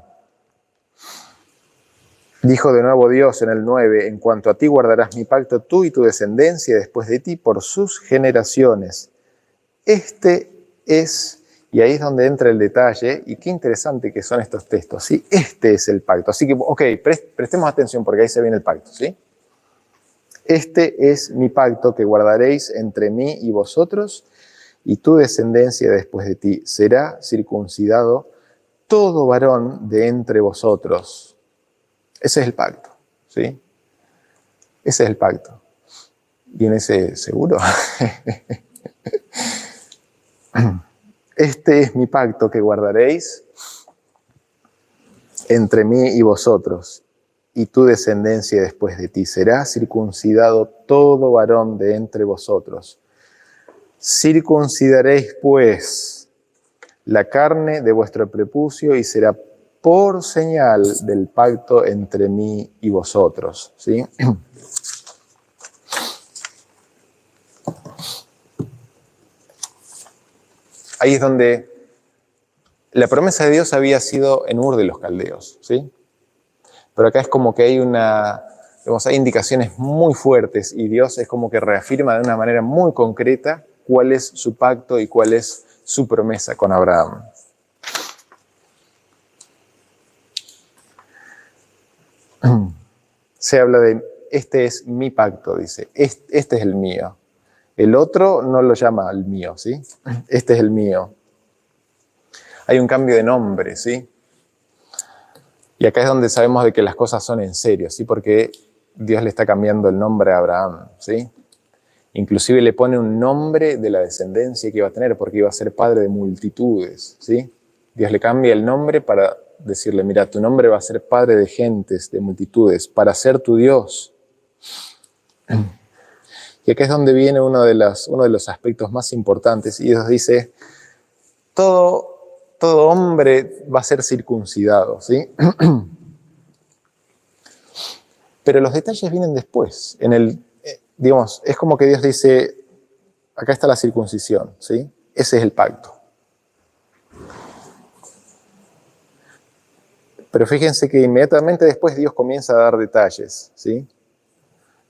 Dijo de nuevo Dios en el 9: en cuanto a ti guardarás mi pacto, tú y tu descendencia después de ti por sus generaciones. Este es, y ahí es donde entra el detalle, y qué interesante que son estos textos, ¿sí? Este es el pacto. Así que, prestemos atención porque ahí se viene el pacto, ¿sí? Este es mi pacto que guardaréis entre mí y vosotros, y tu descendencia después de ti. Será circuncidado todo varón de entre vosotros. Ese es el pacto, ¿sí? Ese es el pacto. Y en ese, ¿seguro? Este es mi pacto que guardaréis entre mí y vosotros, y tu descendencia después de ti. Será circuncidado todo varón de entre vosotros. Circuncidaréis, pues, la carne de vuestro prepucio y será por señal del pacto entre mí y vosotros. ¿Sí? Ahí es donde la promesa de Dios había sido en Ur de los Caldeos, ¿sí? Pero acá es como que hay hay indicaciones muy fuertes y Dios es como que reafirma de una manera muy concreta cuál es su pacto y cuál es su promesa con Abraham. Se habla de, este es mi pacto, dice, este es el mío. El otro no lo llama el mío, ¿sí? Este es el mío. Hay un cambio de nombre, ¿sí? Y acá es donde sabemos de que las cosas son en serio, ¿sí? Porque Dios le está cambiando el nombre a Abraham, ¿sí? Inclusive le pone un nombre de la descendencia que iba a tener, porque iba a ser padre de multitudes, ¿sí? Dios le cambia el nombre para decirle, mira, tu nombre va a ser padre de gentes, de multitudes, para ser tu Dios. Y acá es donde viene uno de los aspectos más importantes, y Dios dice, todo hombre va a ser circuncidado, ¿sí? Pero los detalles vienen después. Digamos, es como que Dios dice, acá está la circuncisión, ¿sí? Ese es el pacto. Pero fíjense que inmediatamente después Dios comienza a dar detalles, ¿sí?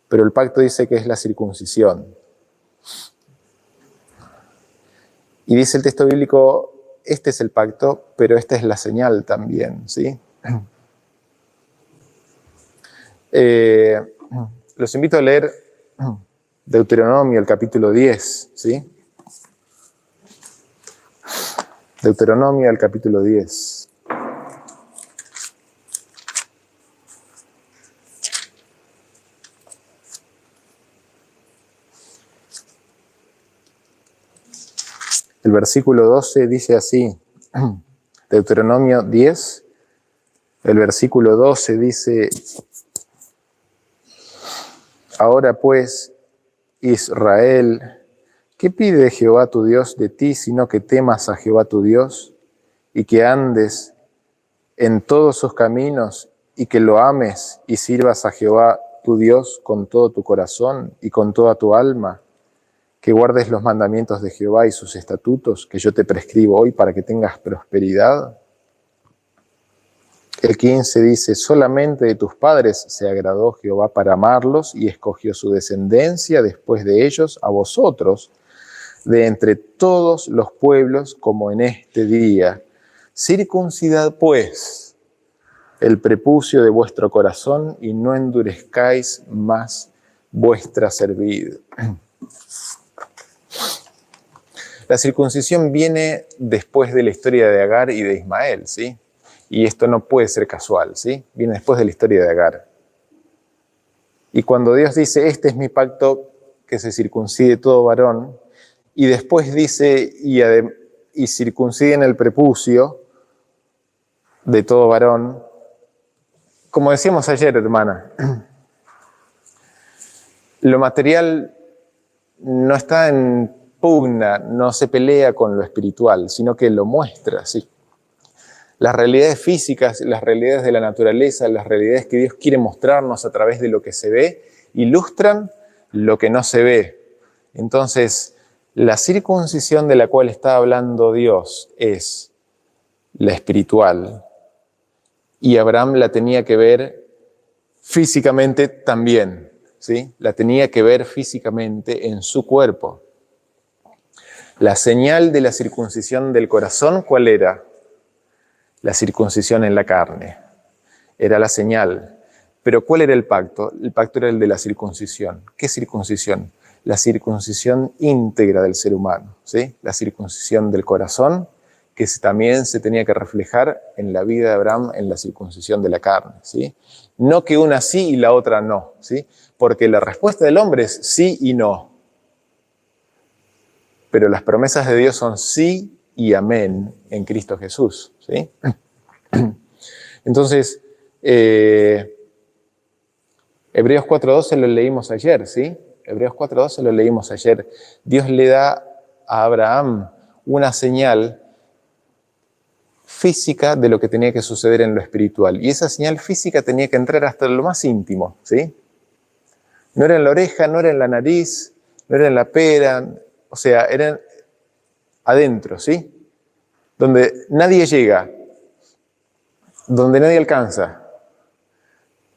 Pero el pacto dice que es la circuncisión. Y dice el texto bíblico, este es el pacto, pero esta es la señal también, ¿sí? Los invito a leer Deuteronomio, el capítulo 10, ¿sí? Deuteronomio, el capítulo 10. El versículo 12 dice así, Deuteronomio 10, el versículo 12 dice, ahora pues, Israel, ¿qué pide Jehová tu Dios de ti, sino que temas a Jehová tu Dios y que andes en todos sus caminos y que lo ames y sirvas a Jehová tu Dios con todo tu corazón y con toda tu alma? Que guardes los mandamientos de Jehová y sus estatutos que yo te prescribo hoy para que tengas prosperidad. El 15 dice, solamente de tus padres se agradó Jehová para amarlos y escogió su descendencia después de ellos a vosotros, de entre todos los pueblos como en este día. Circuncidad pues el prepucio de vuestro corazón y no endurezcáis más vuestra cerviz. La circuncisión viene después de la historia de Agar y de Ismael, ¿sí? Y esto no puede ser casual, ¿sí? Viene después de la historia de Agar. Y cuando Dios dice, este es mi pacto, que se circuncide todo varón, y después dice, y circunciden el prepucio de todo varón, como decíamos ayer, hermana, lo material no está en pugna, no se pelea con lo espiritual, sino que lo muestra, ¿sí? Las realidades físicas, las realidades de la naturaleza, las realidades que Dios quiere mostrarnos a través de lo que se ve, ilustran lo que no se ve. Entonces, la circuncisión de la cual está hablando Dios es la espiritual, y Abraham la tenía que ver físicamente también, ¿sí? La tenía que ver físicamente en su cuerpo. La señal de la circuncisión del corazón, ¿cuál era? La circuncisión en la carne. Era la señal. Pero ¿cuál era el pacto? El pacto era el de la circuncisión. ¿Qué circuncisión? La circuncisión íntegra del ser humano, ¿sí? La circuncisión del corazón, que también se tenía que reflejar en la vida de Abraham en la circuncisión de la carne, ¿sí? No que una sí y la otra no, ¿sí? Porque la respuesta del hombre es sí y no. Pero las promesas de Dios son sí y amén en Cristo Jesús, ¿sí? Entonces, Hebreos 4:12 lo leímos ayer, ¿sí? Hebreos 4:12 lo leímos ayer. Dios le da a Abraham una señal física de lo que tenía que suceder en lo espiritual. Y esa señal física tenía que entrar hasta lo más íntimo, ¿sí? No era en la oreja, no era en la nariz, no era en la pera, o sea, era adentro, ¿sí? Donde nadie llega, donde nadie alcanza.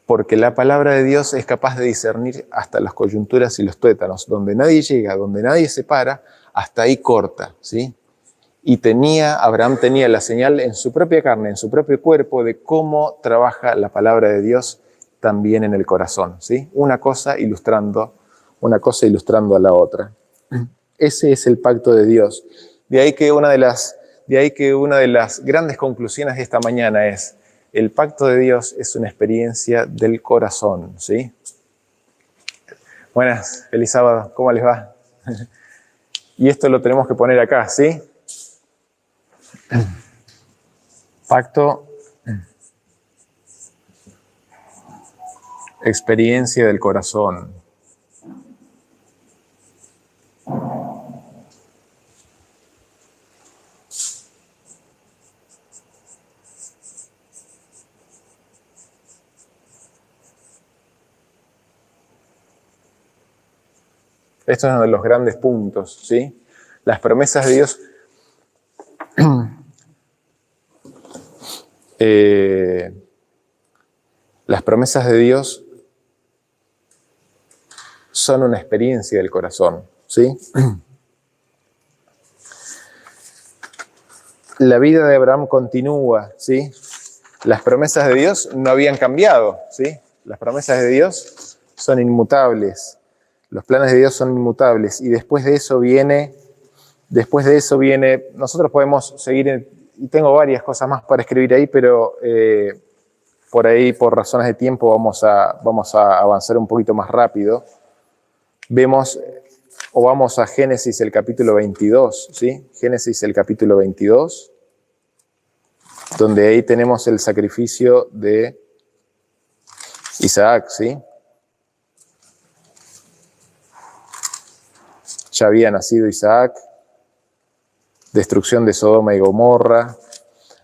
Porque la palabra de Dios es capaz de discernir hasta las coyunturas y los tuétanos. Donde nadie llega, donde nadie se para, hasta ahí corta, ¿sí? Y Abraham tenía la señal en su propia carne, en su propio cuerpo, de cómo trabaja la palabra de Dios también en el corazón, ¿sí? Una cosa ilustrando a la otra. Ese es el pacto de Dios. De ahí que una de las grandes conclusiones de esta mañana es: el pacto de Dios es una experiencia del corazón, ¿sí? Buenas, feliz sábado, ¿cómo les va? Y esto lo tenemos que poner acá, ¿sí? Pacto, experiencia del corazón. Esto es uno de los grandes puntos, ¿sí? Las promesas de Dios las promesas de Dios son una experiencia del corazón, ¿sí? La vida de Abraham continúa, ¿sí? Las promesas de Dios no habían cambiado, ¿sí? Las promesas de Dios son inmutables. Los planes de Dios son inmutables. Y después de eso viene, nosotros podemos seguir, y tengo varias cosas más para escribir ahí, pero por ahí, por razones de tiempo, vamos a avanzar un poquito más rápido. Vamos a Génesis, el capítulo 22, ¿sí? Génesis, el capítulo 22, donde ahí tenemos el sacrificio de Isaac, ¿sí? Ya había nacido Isaac, destrucción de Sodoma y Gomorra,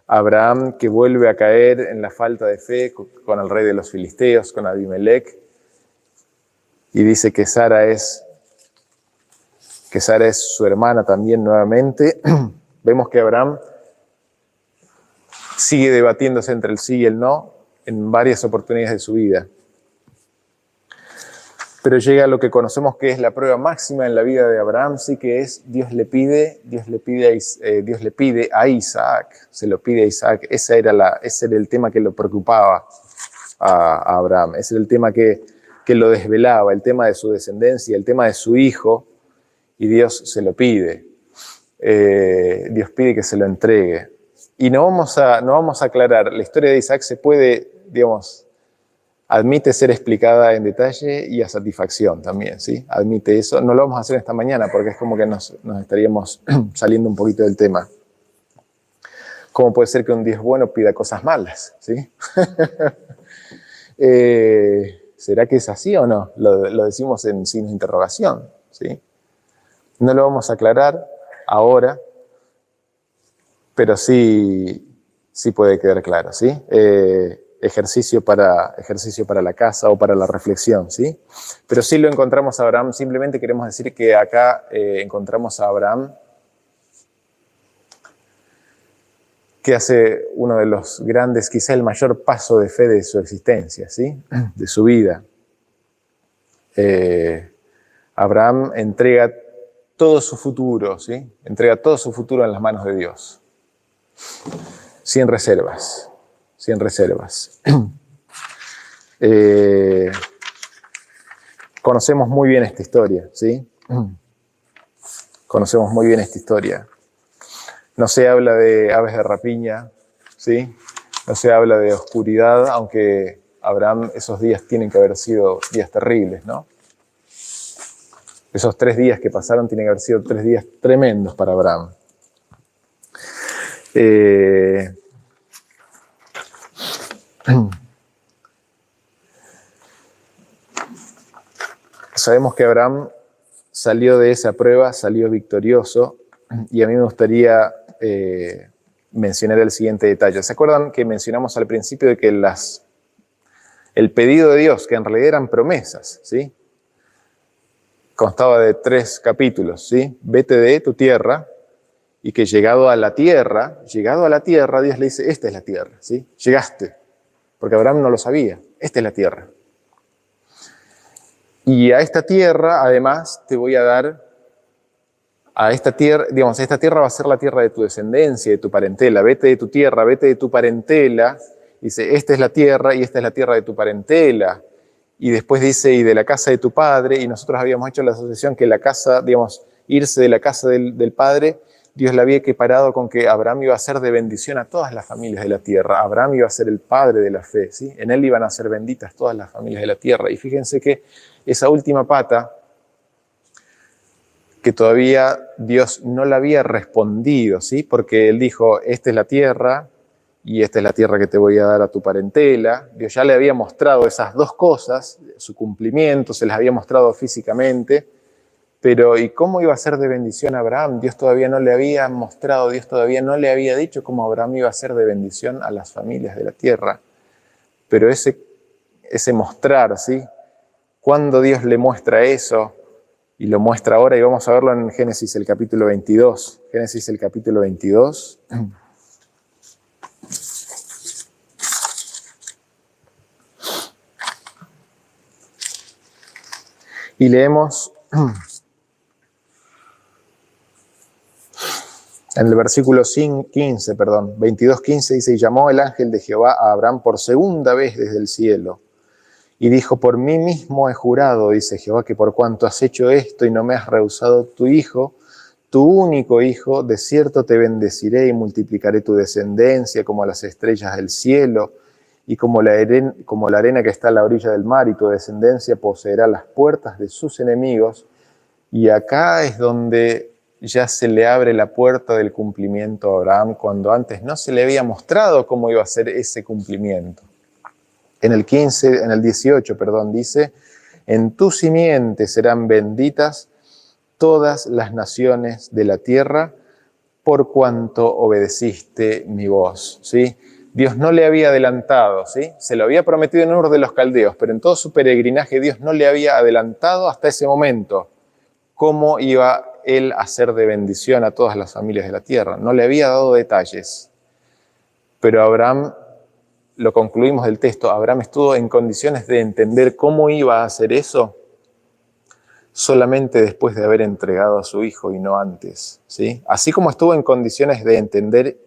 Abraham que vuelve a caer en la falta de fe con el rey de los filisteos, con Abimelech, y dice que Sara es su hermana también nuevamente. Vemos que Abraham sigue debatiéndose entre el sí y el no en varias oportunidades de su vida. Pero llega a lo que conocemos que es la prueba máxima en la vida de Abraham, sí, que es Dios le pide a Isaac, se lo pide a Isaac. Ese era el tema que lo preocupaba a Abraham, ese era el tema que lo desvelaba, el tema de su descendencia, el tema de su hijo, y Dios se lo pide. Dios pide que se lo entregue. Y no vamos a aclarar, la historia de Isaac se puede, admite ser explicada en detalle y a satisfacción también, ¿sí? Admite eso. No lo vamos a hacer esta mañana porque es como que nos estaríamos saliendo un poquito del tema. ¿Cómo puede ser que un Dios bueno pida cosas malas? ¿Sí? ¿Será que es así o no? Lo decimos en signos de interrogación, ¿sí? No lo vamos a aclarar ahora, pero sí puede quedar claro, ¿sí? Ejercicio para la casa o para la reflexión, ¿sí? Pero sí lo encontramos a Abraham. Simplemente queremos decir que acá encontramos a Abraham que hace uno de los grandes, quizá el mayor paso de fe de su existencia, ¿sí? De su vida. Abraham entrega todo su futuro, ¿sí? Entrega todo su futuro en las manos de Dios. Sin reservas. Sin reservas. Conocemos muy bien esta historia, ¿sí? Conocemos muy bien esta historia. No se habla de aves de rapiña, ¿sí? No se habla de oscuridad, aunque Abraham, esos días tienen que haber sido días terribles, ¿no? Esos 3 días que pasaron tienen que haber sido 3 días tremendos para Abraham. Sabemos que Abraham salió de esa prueba, salió victorioso, y a mí me gustaría mencionar el siguiente detalle. ¿Se acuerdan que mencionamos al principio de que el pedido de Dios, que en realidad eran promesas, ¿sí? Constaba de 3 capítulos, ¿sí? Vete de tu tierra, y que llegado a la tierra, Dios le dice, esta es la tierra, ¿sí? Llegaste, porque Abraham no lo sabía, esta es la tierra. Y a esta tierra, además, te voy a dar, esta tierra va a ser la tierra de tu descendencia, de tu parentela. Vete de tu tierra, vete de tu parentela. Dice, esta es la tierra y esta es la tierra de tu parentela. Y después dice, y de la casa de tu padre. Y nosotros habíamos hecho la asociación que la casa, irse de la casa del padre, Dios le había equiparado con que Abraham iba a ser de bendición a todas las familias de la tierra. Abraham iba a ser el padre de la fe, ¿sí? En él iban a ser benditas todas las familias de la tierra. Y fíjense que esa última pata, que todavía Dios no la había respondido, ¿sí? Porque él dijo, esta es la tierra y esta es la tierra que te voy a dar a tu parentela. Dios ya le había mostrado esas 2 cosas, su cumplimiento, se las había mostrado físicamente, pero ¿y cómo iba a ser de bendición a Abraham? Dios todavía no le había mostrado, Dios todavía no le había dicho cómo Abraham iba a ser de bendición a las familias de la tierra. Pero ese mostrar, ¿sí? Cuando Dios le muestra eso, y lo muestra ahora, y vamos a verlo en Génesis el capítulo 22. Génesis el capítulo 22. Y leemos en el versículo 22:15 dice, y llamó el ángel de Jehová a Abraham por segunda vez desde el cielo. Y dijo, por mí mismo he jurado, dice Jehová, que por cuanto has hecho esto y no me has rehusado tu hijo, tu único hijo, de cierto te bendeciré y multiplicaré tu descendencia como las estrellas del cielo y como la arena que está a la orilla del mar, y tu descendencia poseerá las puertas de sus enemigos. Y acá es donde ya se le abre la puerta del cumplimiento a Abraham, cuando antes no se le había mostrado cómo iba a ser ese cumplimiento. En el 18, dice, en tu simiente serán benditas todas las naciones de la tierra, por cuanto obedeciste mi voz, ¿sí? Dios no le había adelantado, ¿sí? Se lo había prometido en Ur de los Caldeos, pero en todo su peregrinaje Dios no le había adelantado hasta ese momento cómo iba él a ser de bendición a todas las familias de la tierra. No le había dado detalles. Pero Abraham, lo concluimos del texto, Abraham estuvo en condiciones de entender cómo iba a hacer eso solamente después de haber entregado a su hijo y no antes, ¿sí? Así como estuvo en condiciones de entender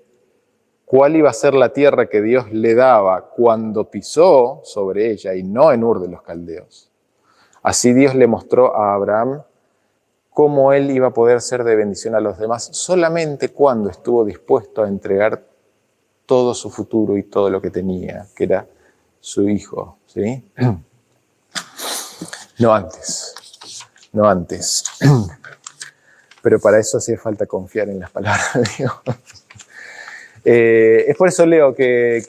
cuál iba a ser la tierra que Dios le daba cuando pisó sobre ella y no en Ur de los Caldeos. Así Dios le mostró a Abraham cómo él iba a poder ser de bendición a los demás solamente cuando estuvo dispuesto a entregar todo su futuro y todo lo que tenía, que era su hijo, ¿sí? No antes. Pero para eso hacía falta confiar en las palabras de Dios. Es por eso, Leo, que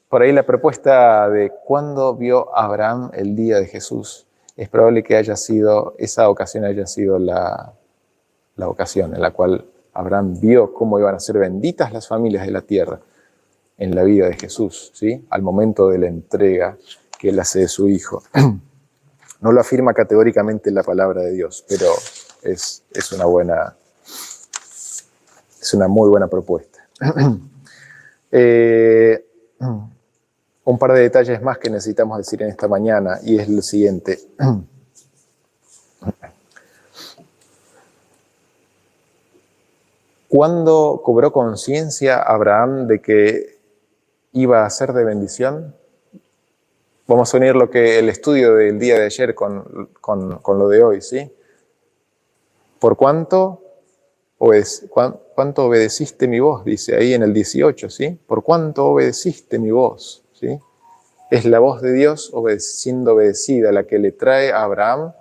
por ahí la propuesta de cuándo vio Abraham el día de Jesús, es probable que esa ocasión haya sido la ocasión en la cual Abraham vio cómo iban a ser benditas las familias de la tierra en la vida de Jesús, ¿sí? Al momento de la entrega que él hace de su hijo. No lo afirma categóricamente la palabra de Dios, pero es una muy buena propuesta. Un par de detalles más que necesitamos decir en esta mañana, y es lo siguiente. ¿Cuándo cobró conciencia Abraham de que iba a ser de bendición? Vamos a unir el estudio del día de ayer con lo de hoy, ¿sí? ¿Por cuánto obedeciste mi voz? Dice ahí en el 18, ¿sí? ¿Por cuánto obedeciste mi voz? ¿Sí? Es la voz de Dios siendo obedecida la que le trae a Abraham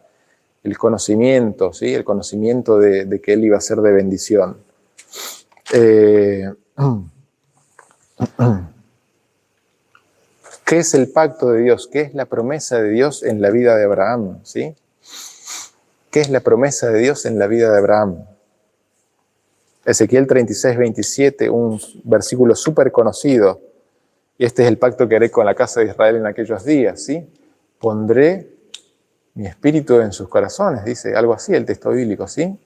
el conocimiento, ¿sí? El conocimiento de que él iba a ser de bendición. ¿Qué es el pacto de Dios? ¿Qué es la promesa de Dios en la vida de Abraham? ¿Sí? ¿Qué es la promesa de Dios en la vida de Abraham? Ezequiel 36, 27, un versículo súper conocido. Y este es el pacto que haré con la casa de Israel en aquellos días, ¿sí? Pondré mi espíritu en sus corazones, dice algo así el texto bíblico, ¿sí?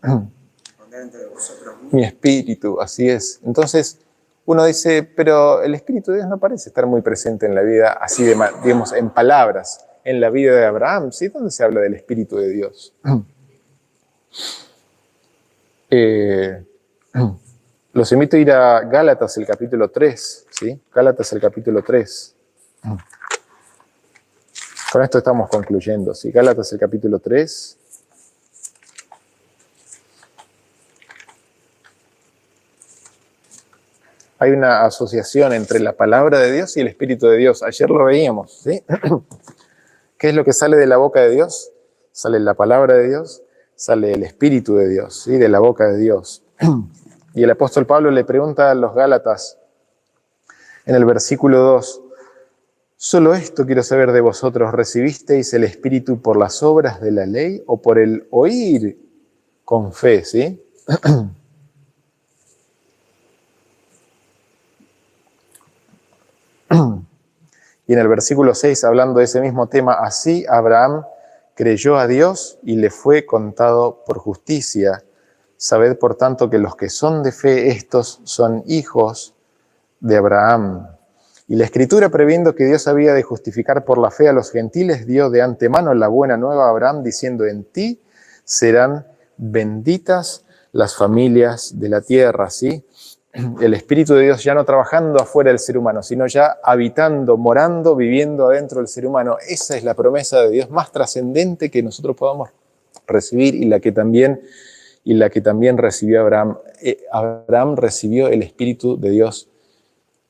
Mi espíritu, así es. Entonces, uno dice, pero el Espíritu de Dios no parece estar muy presente en la vida, así digamos, en palabras, en la vida de Abraham, ¿sí? ¿Dónde se habla del Espíritu de Dios? Los invito a ir a Gálatas, el capítulo 3, ¿sí? Gálatas, el capítulo 3. Con esto estamos concluyendo, ¿sí? Gálatas, el capítulo 3. Hay una asociación entre la palabra de Dios y el Espíritu de Dios. Ayer lo veíamos, ¿sí? ¿Qué es lo que sale de la boca de Dios? Sale la palabra de Dios, sale el Espíritu de Dios, ¿sí? De la boca de Dios. Y el apóstol Pablo le pregunta a los Gálatas en el versículo 2, solo esto quiero saber de vosotros, ¿recibisteis el Espíritu por las obras de la ley o por el oír con fe? ¿Sí? Y en el versículo 6, hablando de ese mismo tema, así Abraham creyó a Dios y le fue contado por justicia. Sabed, por tanto, que los que son de fe, estos son hijos de Abraham. Y la Escritura, previendo que Dios había de justificar por la fe a los gentiles, dio de antemano la buena nueva a Abraham, diciendo, en ti serán benditas las familias de la tierra, ¿sí? El Espíritu de Dios ya no trabajando afuera del ser humano, sino ya habitando, morando, viviendo adentro del ser humano. Esa es la promesa de Dios más trascendente que nosotros podamos recibir y la que también recibió Abraham. Abraham recibió el Espíritu de Dios.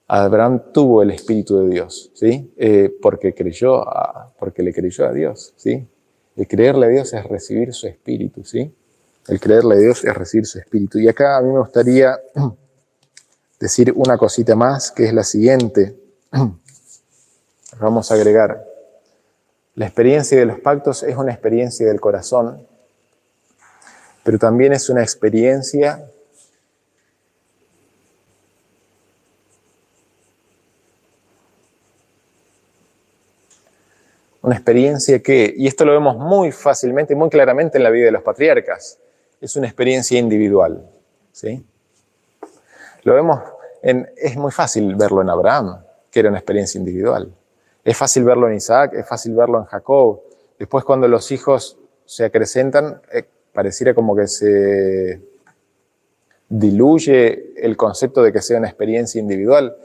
Abraham tuvo el Espíritu de Dios, ¿sí? Porque le creyó a Dios, ¿sí? El creerle a Dios es recibir su Espíritu, ¿sí? El creerle a Dios es recibir su Espíritu. Y acá a mí me gustaría decir una cosita más, que es la siguiente. Vamos a agregar. La experiencia de los pactos es una experiencia del corazón, pero también es una experiencia que, y esto lo vemos muy fácilmente y muy claramente en la vida de los patriarcas, es una experiencia individual, ¿sí? Lo vemos, es muy fácil verlo en Abraham, que era una experiencia individual. Es fácil verlo en Isaac, es fácil verlo en Jacob. Después cuando los hijos se acrecentan, pareciera como que se diluye el concepto de que sea una experiencia individual.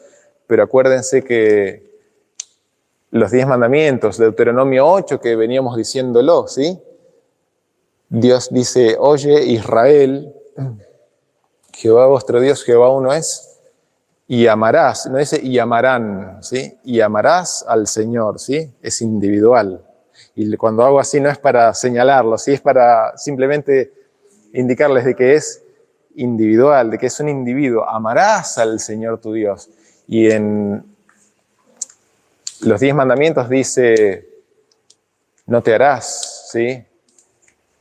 Pero acuérdense que los 10 mandamientos, Deuteronomio 8, que veníamos diciéndolo, ¿sí? Dios dice, oye Israel, Jehová vuestro Dios, Jehová uno es, y amarás, no dice y amarán, ¿sí? Y amarás al Señor, ¿sí? Es individual. Y cuando hago así no es para señalarlo, ¿sí? Es para simplemente indicarles de que es individual, de que es un individuo. Amarás al Señor tu Dios. Y en los 10 mandamientos dice, no te harás, ¿sí?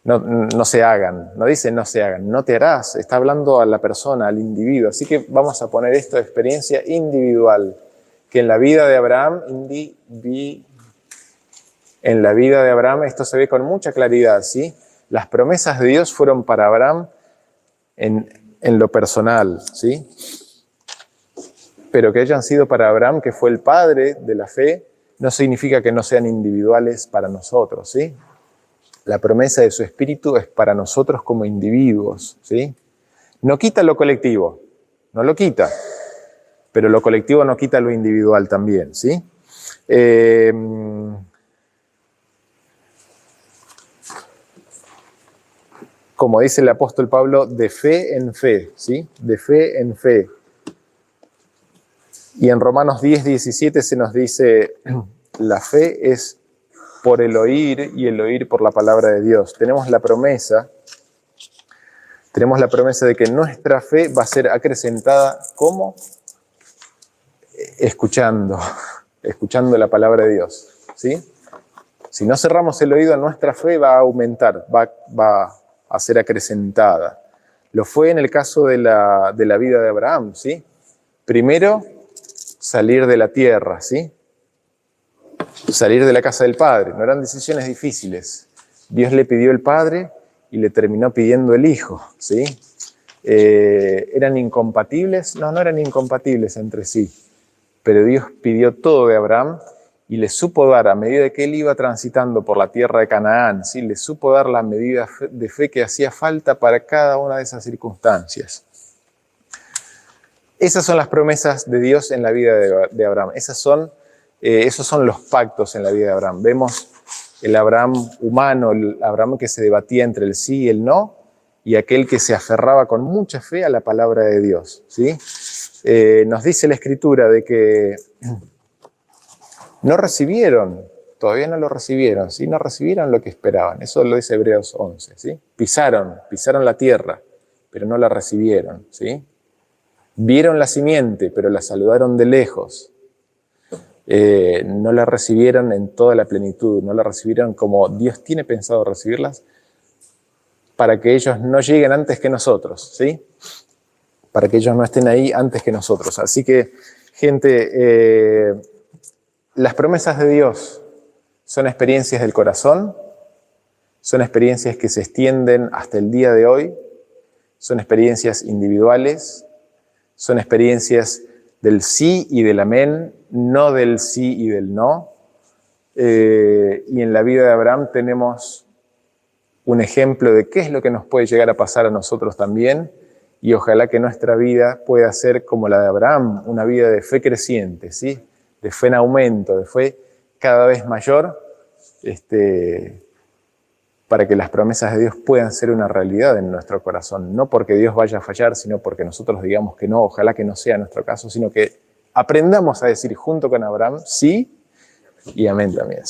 No se hagan, no dice no se hagan, no te harás, está hablando a la persona, al individuo. Así que vamos a poner esto de experiencia individual, que en la vida de Abraham, esto se ve con mucha claridad, ¿sí? Las promesas de Dios fueron para Abraham en lo personal, ¿sí? Pero que hayan sido para Abraham, que fue el padre de la fe, no significa que no sean individuales para nosotros, ¿sí? La promesa de su Espíritu es para nosotros como individuos, ¿sí? No quita lo colectivo, no lo quita, pero lo colectivo no quita lo individual también, ¿sí? Como dice el apóstol Pablo, de fe en fe, ¿sí? De fe en fe. Y en Romanos 10, 17 se nos dice, la fe es por el oír y el oír por la palabra de Dios. Tenemos la promesa de que nuestra fe va a ser acrecentada, ¿cómo? Escuchando la palabra de Dios, ¿sí? Si no cerramos el oído, nuestra fe va a aumentar, va a ser acrecentada. Lo fue en el caso de la vida de Abraham, ¿sí? Primero, salir de la tierra, ¿sí? Salir de la casa del padre. No eran decisiones difíciles. Dios le pidió el padre y le terminó pidiendo el hijo, ¿sí? ¿Eran incompatibles? No, no eran incompatibles entre sí. Pero Dios pidió todo de Abraham y le supo dar, a medida que él iba transitando por la tierra de Canaán, ¿sí? Le supo dar la medida de fe que hacía falta para cada una de esas circunstancias. Esas son las promesas de Dios en la vida de Abraham. Esos son los pactos en la vida de Abraham. Vemos el Abraham humano, el Abraham que se debatía entre el sí y el no, y aquel que se aferraba con mucha fe a la palabra de Dios, ¿sí? Nos dice la Escritura de que no recibieron, todavía no lo recibieron, ¿sí? No recibieron lo que esperaban. Eso lo dice Hebreos 11, ¿sí? Pisaron la tierra, pero no la recibieron, ¿sí? Vieron la simiente, pero la saludaron de lejos. No la recibieron en toda la plenitud, no la recibieron como Dios tiene pensado recibirlas, para que ellos no lleguen antes que nosotros, ¿sí? Para que ellos no estén ahí antes que nosotros. Así que, gente, las promesas de Dios son experiencias del corazón, son experiencias que se extienden hasta el día de hoy, son experiencias individuales, son experiencias del sí y del amén, no del sí y del no. Y en la vida de Abraham tenemos un ejemplo de qué es lo que nos puede llegar a pasar a nosotros también, y ojalá que nuestra vida pueda ser como la de Abraham, una vida de fe creciente, ¿sí? De fe en aumento, de fe cada vez mayor, para que las promesas de Dios puedan ser una realidad en nuestro corazón. No porque Dios vaya a fallar, sino porque nosotros digamos que no, ojalá que no sea nuestro caso, sino que aprendamos a decir junto con Abraham sí y amén también.